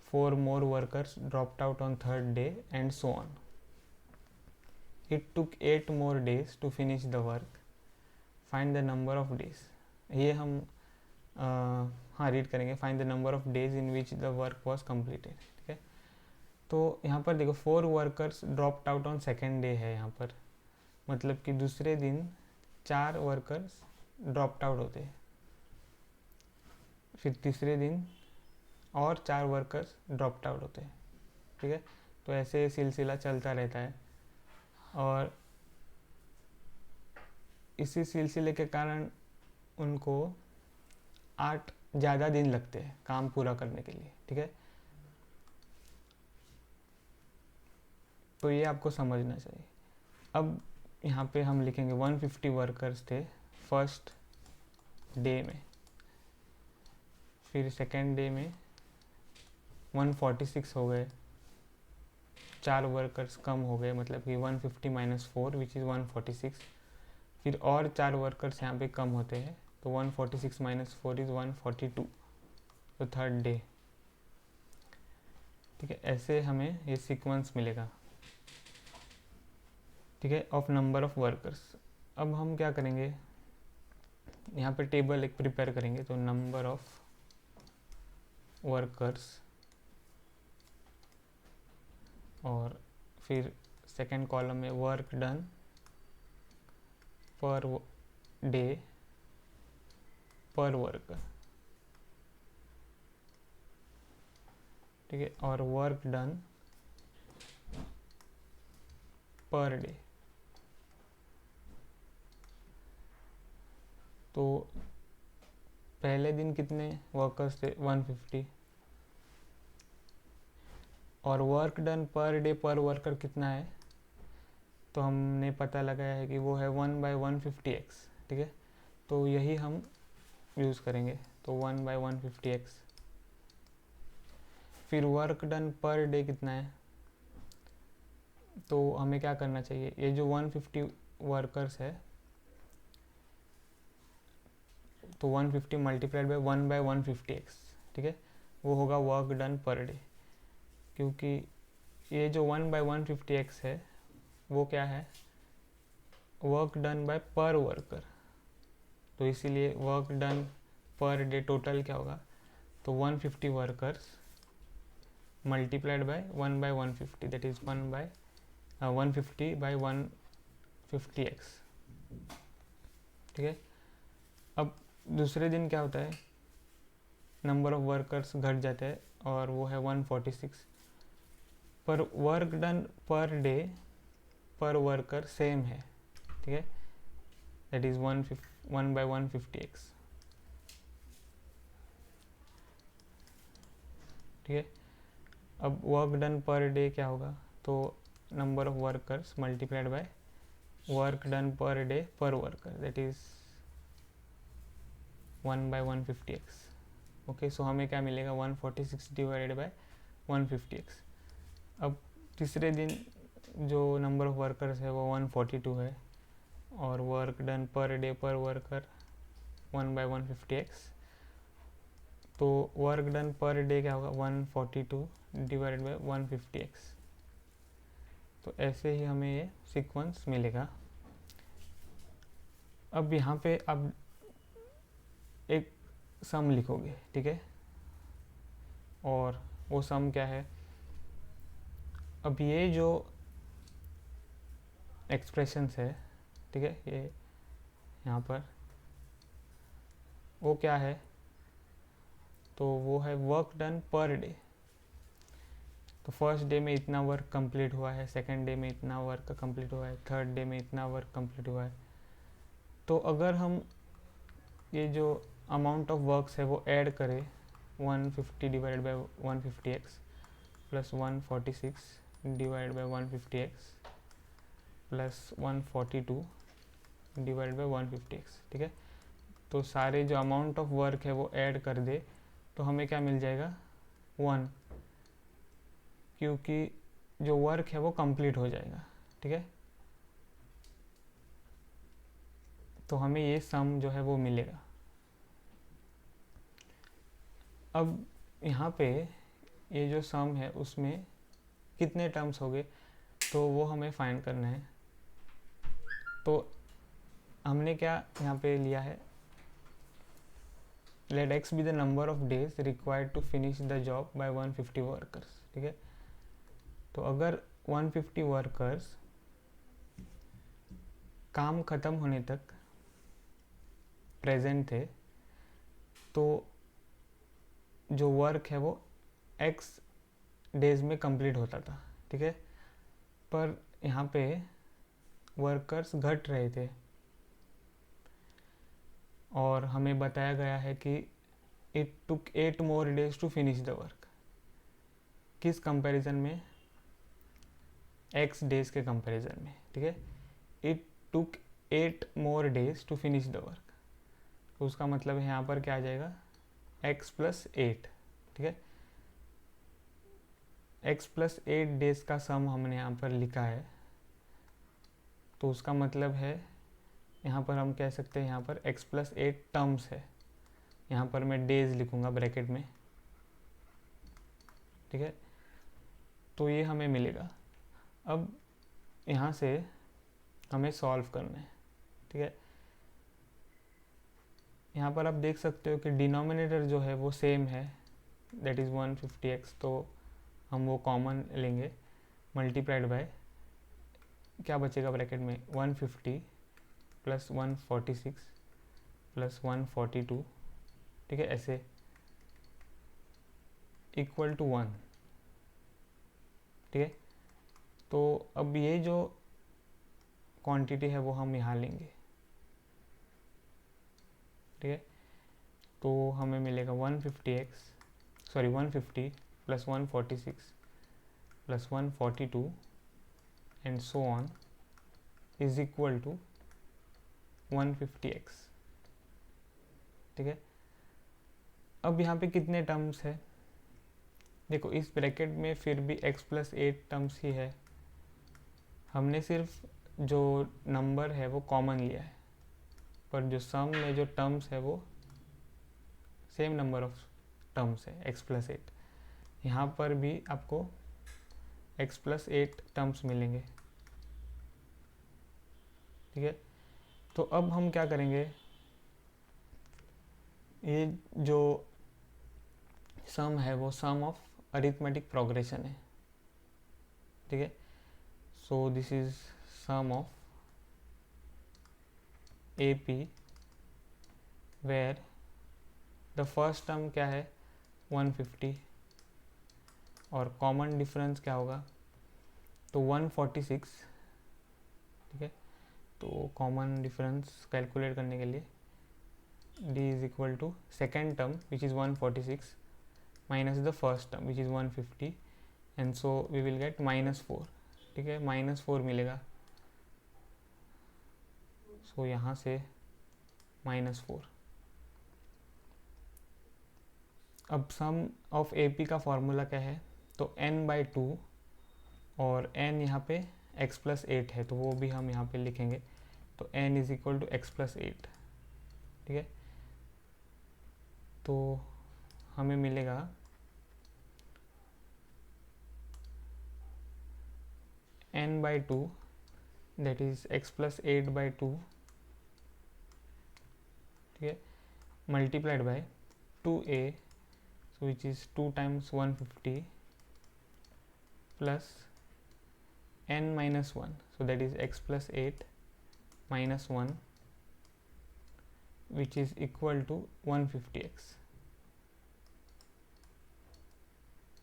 4 more workers dropped out on third day, and so on. It took 8 more days to finish the work. Find the number of days. ये हम हाँ read करेंगे। Find the number of days in which the work was completed, ठीक है। तो यहाँ पर देखो 4 workers dropped out on second day है यहाँ पर, मतलब कि दूसरे दिन 4 workers dropped out होते हैं, फिर तीसरे दिन और 4 वर्कर्स ड्रॉप्ड आउट होते हैं, ठीक है। तो ऐसे सिलसिला चलता रहता है और इसी सिलसिले के कारण उनको 8 ज़्यादा दिन लगते हैं काम पूरा करने के लिए, ठीक है। तो ये आपको समझना चाहिए। अब यहाँ पे हम लिखेंगे 150 वर्कर्स थे फर्स्ट डे में, फिर सेकेंड डे में 146 हो गए, 4 वर्कर्स कम हो गए, मतलब कि 150 माइनस 4 विच इज़ 146। फिर और 4 वर्कर्स यहाँ पे कम होते हैं, तो 146 माइनस 4 इज़ 142, तो थर्ड डे, ठीक है। ऐसे हमें ये सीक्वेंस मिलेगा, ठीक है, ऑफ नंबर ऑफ वर्कर्स। अब हम क्या करेंगे, यहाँ पे टेबल एक प्रिपेयर करेंगे। तो नंबर ऑफ वर्कर्स और फिर सेकेंड कॉलम में work done per day per worker, ठीक है, और वर्क डन पर डे। तो पहले दिन कितने वर्कर्स थे, 150, और work done per day per worker कितना है, तो हमने पता लगाया है कि वो है 1 बाय 150x, ठीक है। तो यही हम यूज़ करेंगे। तो 1 बाय 150x। फिर वर्क डन पर डे कितना है, तो हमें क्या करना चाहिए, ये जो 150 वर्कर्स है, तो 150 मल्टीप्लाइड बाय 1 बाय 150x, ठीक है, वो होगा वर्क डन पर डे। क्योंकि ये जो 1 बाय 150x है वो क्या है, work done by per worker, तो इसीलिए work done per day total क्या होगा, तो 150 workers multiplied by 1 by 150, that is 1 by 150 by 150x, ठीक है। अब दूसरे दिन क्या होता है, नंबर ऑफ वर्कर्स घट जाते हैं और वो है 146, पर work done per day per worker same है, ठीक है, दैट इज 1 बाय 150x। ठीक है। अब वर्क डन पर डे क्या होगा, तो number of workers multiplied by work done per day per worker, that is 1/150x। Okay, so हमें क्या मिलेगा, 146 डिवाइडेड बाय 150x। अब तीसरे दिन जो नंबर ऑफ वर्कर्स है वो 142 है, और work done per day per worker 1/150x। तो वर्क डन पर डे क्या होगा, 142 डिवाइडेड बाय 150x। तो ऐसे ही हमें ये सीक्वेंस मिलेगा। अब यहाँ पे आप एक सम लिखोगे, ठीक है, और वो सम क्या है, अब ये जो एक्सप्रेशंस है, ठीक है, ये यहाँ पर वो क्या है, तो वो है वर्क डन पर डे। तो फर्स्ट डे में इतना वर्क कंप्लीट हुआ है, सेकंड डे में इतना वर्क कंप्लीट हुआ है, थर्ड डे में इतना वर्क कंप्लीट हुआ है। तो अगर हम ये जो अमाउंट ऑफ वर्क्स है वो ऐड करें, 150 divide by 150x plus 146 divide by 150x plus 142 divide by 150x, ठीक है। तो सारे जो अमाउंट ऑफ वर्क है वो ऐड कर दे तो हमें क्या मिल जाएगा, 1, क्योंकि जो वर्क है वो कंप्लीट हो जाएगा, ठीक है। तो हमें ये सम जो है वो मिलेगा। अब यहाँ पे ये जो सम है उसमें कितने टर्म्स हो गए, तो वो हमें फाइंड करना है। तो हमने क्या यहाँ पे लिया है, let x be the number of days required to finish the job by 150 workers, ठीक है। तो अगर 150 वर्कर्स काम ख़त्म होने तक प्रेजेंट थे तो जो वर्क है वो x डेज में कंप्लीट होता था, ठीक है। पर यहाँ पे वर्कर्स घट रहे थे और हमें बताया गया है कि it took 8 more days to finish the work. किस कंपैरिजन में, x डेज के कंपैरिजन में, ठीक है। It took 8 more days to finish the work, तो उसका मतलब है यहाँ पर क्या आ जाएगा, x प्लस 8, ठीक है। x प्लस 8 डेज का सम हमने यहाँ पर लिखा है, तो उसका मतलब है यहाँ पर हम कह सकते हैं यहाँ पर x प्लस 8 टर्म्स है। यहाँ पर मैं डेज लिखूँगा ब्रैकेट में, ठीक है। तो ये हमें मिलेगा। अब यहाँ से हमें सॉल्व करना है, ठीक है। यहाँ पर आप देख सकते हो कि डिनोमिनेटर जो है वो सेम है, दैट इज़ 150x, तो हम वो कॉमन लेंगे, मल्टीप्लाइड बाय क्या बचेगा ब्रैकेट में, 150 प्लस 146 प्लस 142, ठीक है, ऐसे इक्वल टू 1, ठीक है। तो अब ये जो क्वांटिटी है वो हम यहाँ लेंगे, ठीक है। तो हमें मिलेगा 150 plus 146 plus 142 and so on is equal to 150x, ठीक है। अब यहाँ पे कितने टर्म्स है, देखो इस ब्रैकेट में फिर भी x प्लस 8 टर्म्स ही है, हमने सिर्फ जो नंबर है वो कॉमन लिया है, पर जो सम में जो टर्म्स है वो सेम नंबर ऑफ टर्म्स है, x प्लस 8। यहाँ पर भी आपको x प्लस 8 टर्म्स मिलेंगे, ठीक है। तो अब हम क्या करेंगे, ये जो सम है वो सम ऑफ अरिथमेटिक प्रोग्रेशन है, ठीक है। So this is sum of AP where the first term क्या है 150 और कॉमन डिफरेंस क्या होगा, तो 146, ठीक है। तो कॉमन डिफरेंस कैलकुलेट करने के लिए d is equal to second term which is 146 minus the first term which is 150 and so we will get -4. ठीक है, -4 मिलेगा. सो यहाँ से -4. अब सम ऑफ ए पी का फॉर्मूला क्या है, तो n/2 और n यहाँ पे x+8 है तो वो भी हम यहाँ पे लिखेंगे. तो n is equal to x+8. ठीक है, तो हमें मिलेगा n/2 that is x+8/2. ठीक है, multiplied by 2a, so which is 2 times 150 plus n minus 1, so that is x+8 minus 1 which is equal to 150x.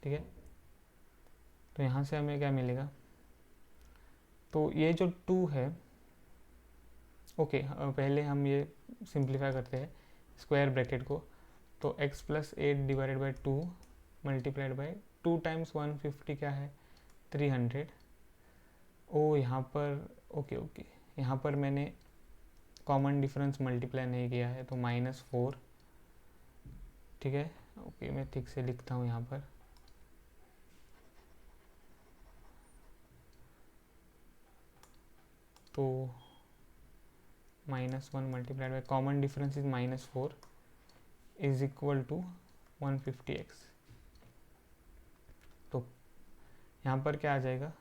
ठीक है, तो यहाँ से हमें क्या मिलेगा, तो ये जो 2 है, ओके पहले हम ये सिंप्लीफाई करते हैं स्क्वायर ब्रैकेट को. तो x+8 divided by 2 multiplied by 2 times 150 क्या है 300. ओ यहाँ पर ओके यहाँ पर मैंने कॉमन डिफरेंस मल्टीप्लाई नहीं किया है तो -4. ठीक है, ओके मैं ठीक से लिखता हूँ यहाँ पर. तो -1 multiplied by common difference is -4 is equal to 150x. तो यहाँ पर क्या आ जाएगा,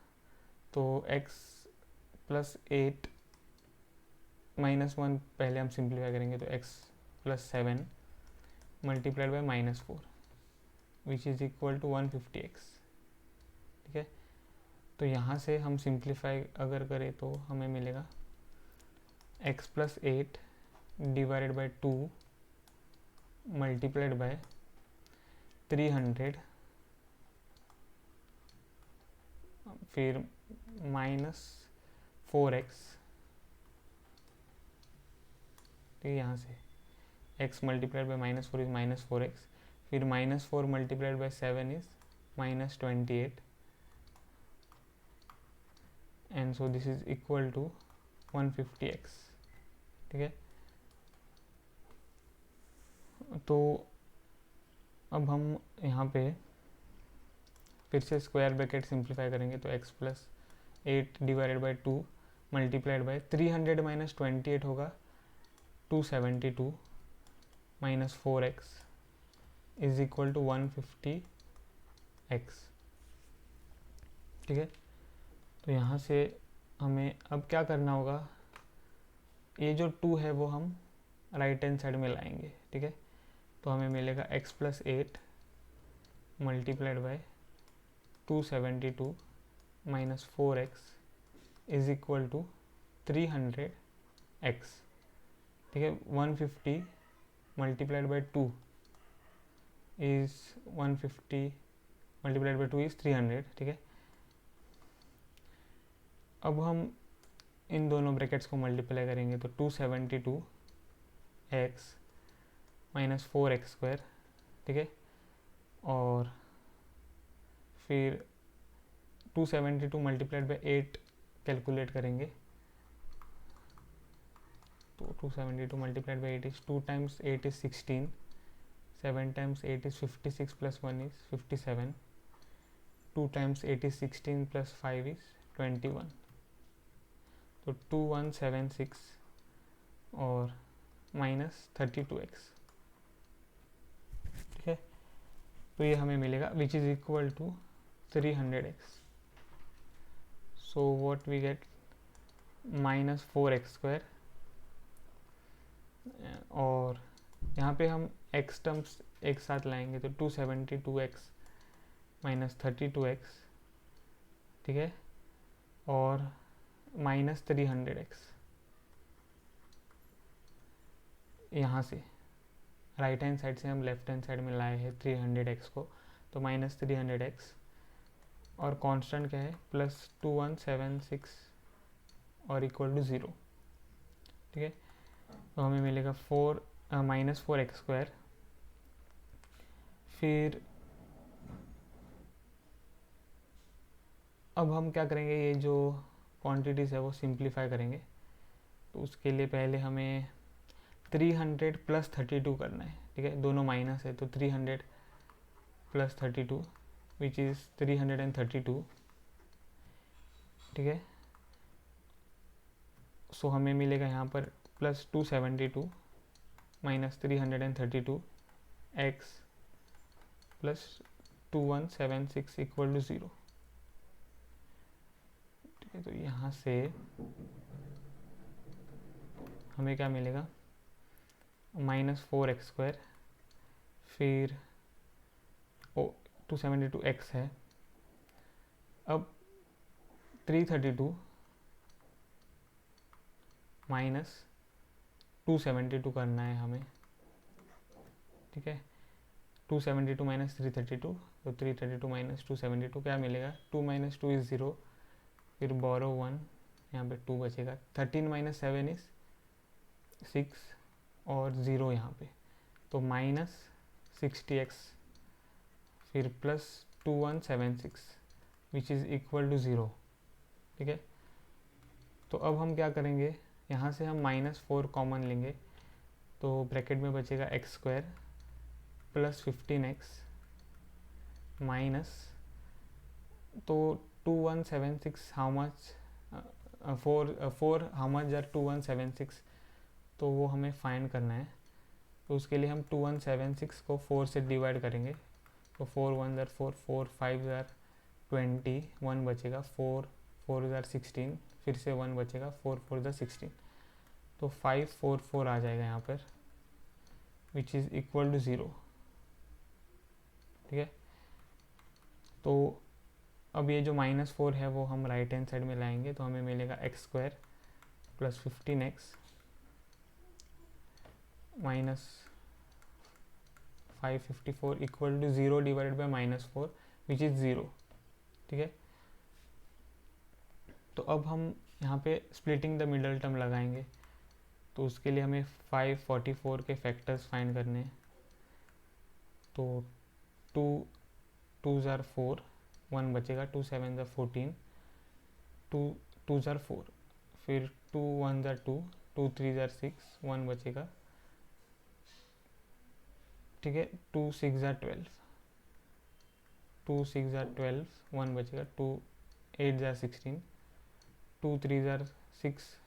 तो x+8 -1 पहले हम सिंप्लीफाई करेंगे तो x+7 multiplied by -4 which is equal to 150x. ठीक है, तो यहाँ से हम सिंप्लीफाई अगर करें तो हमें मिलेगा x+8 divided by 2 multiplied by 300 फिर -4x. ठीक है, यहाँ से x multiplied by -4 is -4x, फिर -4 multiplied by 7 is -28 and so this is equal to 150x. ठीक है, तो अब हम यहाँ पे फिर से स्क्वायर ब्रैकेट सिंप्लीफाई करेंगे तो x+8 divided by 2 multiplied by 300 minus 28 होगा 272 minus 4x is equal to 150x. ठीक है, तो यहाँ से हमें अब क्या करना होगा, ये जो 2 है वो हम राइट हैंड साइड में लाएंगे. ठीक है, तो हमें मिलेगा x+8 multiplied by 272 minus 4x is equal to 300x. ठीक है, 150 multiplied by 2 is 150 multiplied by 2 is 300. ठीक है, अब हम इन दोनों ब्रैकेट्स को मल्टीप्लाई करेंगे तो 272x माइनस 4x². ठीक है, और फिर 272 मल्टीप्लाइड बाई 8 कैलकुलेट करेंगे तो 272 multiplied by 8 is 2 times 8 is 16, 7 times 8 is 56 plus 1 is 57, 2 times 8 is 16 plus 5 is 21. तो 2176 और -32x. ठीक है, तो ये हमें मिलेगा which is equal to 300x. So what we get -4x². और यहाँ पे हम x टर्म्स एक साथ लाएंगे तो 272x माइनस 32x. ठीक है, और -300x. यहाँ से राइट हैंड साइड से हम लेफ्ट हैंड साइड में लाए हैं 300x को, तो -300x और कांस्टेंट क्या है +2176 और इक्वल टू 0. ठीक है, तो हमें मिलेगा -4x². फिर अब हम क्या करेंगे, ये जो क्वांटिटीज़ है वो सिंप्लीफाई करेंगे। तो उसके लिए पहले हमें 300 प्लस 32 करना है, ठीक है, दोनों माइनस है, तो 300 प्लस 32 विच इज़ 332, ठीक है। सो हमें मिलेगा यहाँ पर plus 272 minus 332 X plus 2176 equal to 0, ठीक है। तो यहाँ से हमें क्या मिलेगा, -4x², फिर 272x है। अब 332 माइनस 272 करना है हमें, ठीक है। 272 माइनस 332, तो 332 माइनस 272 क्या मिलेगा, 2 माइनस 2 इज़ 0, फिर बोरो 1, यहाँ पे 2 बचेगा। 13 माइनस 7 इज़ 6 और 0 यहाँ पे, तो माइनस 60x, फिर plus 2176 which is equal to 0, ठीक है। तो अब हम क्या करेंगे, यहाँ से हम -4 कॉमन लेंगे, तो ब्रैकेट में बचेगा x² प्लस 15x माइनस, तो 2176 how much, 4 how much are 2176, तो वो हमें फाइंड करना है। तो उसके लिए हम 2176 को 4 से डिवाइड करेंगे, तो 4 1 ज़ार 4, 4 5 ज़ार 20, 1 बचेगा, 4 4 ज़ार 16, फिर से 1 बचेगा, 4 4 ज़ार 16, तो 544 आ जाएगा यहाँ पर विच इज़ इक्वल टू 0, ठीक है। तो अब ये जो -4 है वो हम राइट हैंड साइड में लाएंगे, तो हमें मिलेगा x² plus 15x minus 554 equal to 0 divided by -4 which is 0, ठीक है। तो अब हम यहाँ पे स्प्लिटिंग द मिडल टर्म लगाएंगे, तो उसके लिए हमें 544 के फैक्टर्स फाइंड करने हैं। तो 2 ज़ार 4, 1 बचेगा, 2 7 ज़ार 14, 2 ज़ार 4, फिर 2 1 ज़ार 2, 2 3 ज़ार 6, 1 बचेगा, ठीक है। 2 6 ज़ार 12, 2 6 ज़ार 12, 1 बचेगा, 2 8 ज़ार 16, 2 3 ज़ार 6,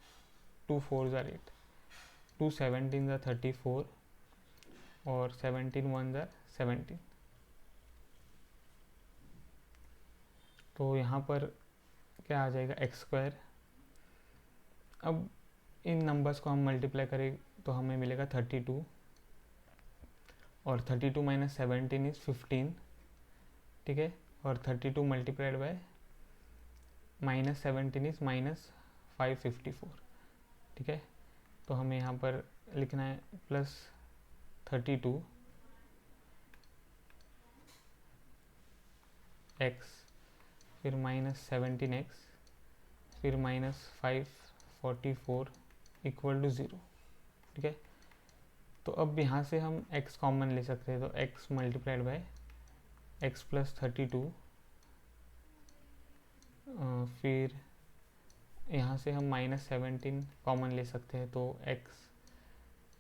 2 4 ज़ार 8, 2 17 ज़ार 34 और 17 1 ज़ार 17। तो यहाँ पर क्या आ जाएगा, x²। अब इन नंबर्स को हम मल्टीप्लाई करें तो हमें मिलेगा 32, और 32 माइनस 17 इज़ 15, ठीक है। और 32 मल्टीप्लाइड बाय -17 इज़ -554, ठीक है। तो हमें यहाँ पर लिखना है प्लस 32 x, फिर -17x, फिर -544 इक्वल टू 0, ठीक है। तो अब यहाँ से हम x कॉमन ले सकते हैं, तो x multiplied by x plus 32, फिर यहाँ से हम -17 कॉमन ले सकते हैं, तो x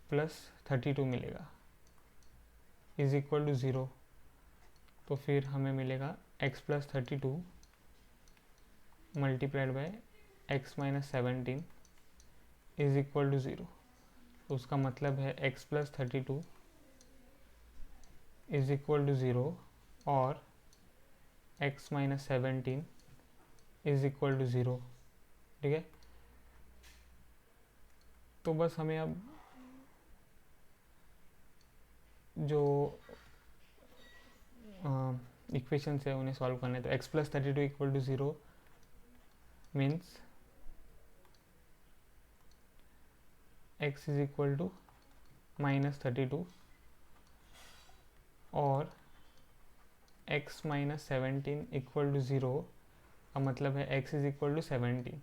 प्लस 32 मिलेगा इज इक्वल टू 0। तो फिर हमें मिलेगा x plus 32 multiplied by x minus 17 is equal to 0। तो उसका मतलब है x plus 32 is equal to 0 और x minus 17 is equal to 0, ठीक है। तो बस हमें अब जो इक्वेशंस है उन्हें सॉल्व करना है। तो x plus 32 equal to 0 means x is equal to -32 और x माइनस 17 इक्वल टू 0 का मतलब है x इज इक्वल टू 17,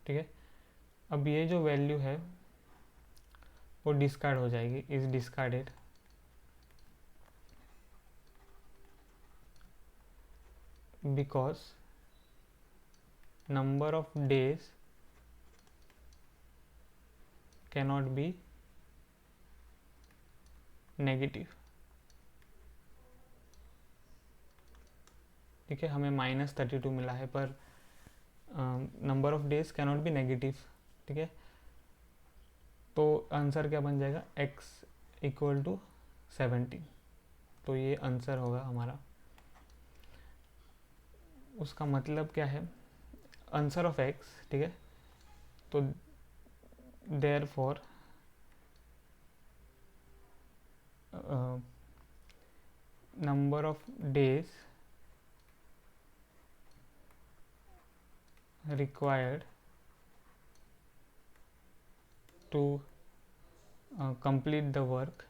ठीक है। अब ये जो वैल्यू है वो डिस्कार्ड हो जाएगी, is discarded. Because number of days cannot be negative. ठीक है, हमें -32 मिला है, पर number of days cannot be negative. ठीक है, तो आंसर क्या बन जाएगा, x इक्वल टू 17। तो ये आंसर होगा हमारा। उसका मतलब क्या है, आंसर ऑफ x। ठीक है, तो therefore number of days required to complete the work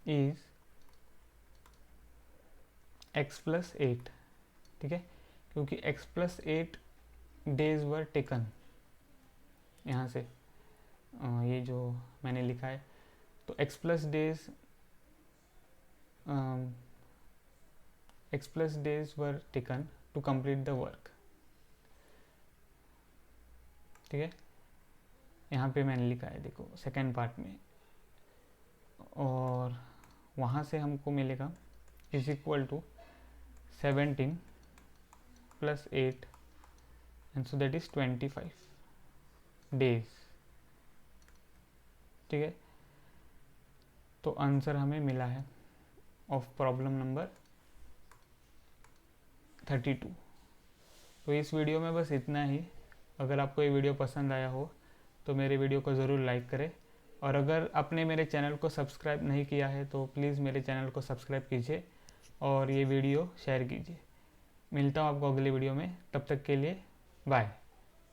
is x plus 8। ठीक है, क्योंकि x plus 8 days were taken, यहाँ से ये जो मैंने लिखा है, तो x plus days were taken to complete the work। ठीक है, यहाँ पे मैंने लिखा है, देखो सेकेंड पार्ट में, और वहाँ से हमको मिलेगा is equal to 17 plus 8 and so that is 25 days. ठीक है, तो आंसर हमें मिला है ऑफ प्रॉब्लम नंबर 32। तो इस वीडियो में बस इतना ही। अगर आपको ये वीडियो पसंद आया हो तो मेरे वीडियो को ज़रूर लाइक करें, और अगर आपने मेरे चैनल को सब्सक्राइब नहीं किया है तो प्लीज़ मेरे चैनल को सब्सक्राइब कीजिए और ये वीडियो शेयर कीजिए। मिलता हूँ आपको अगले वीडियो में, तब तक के लिए बाय।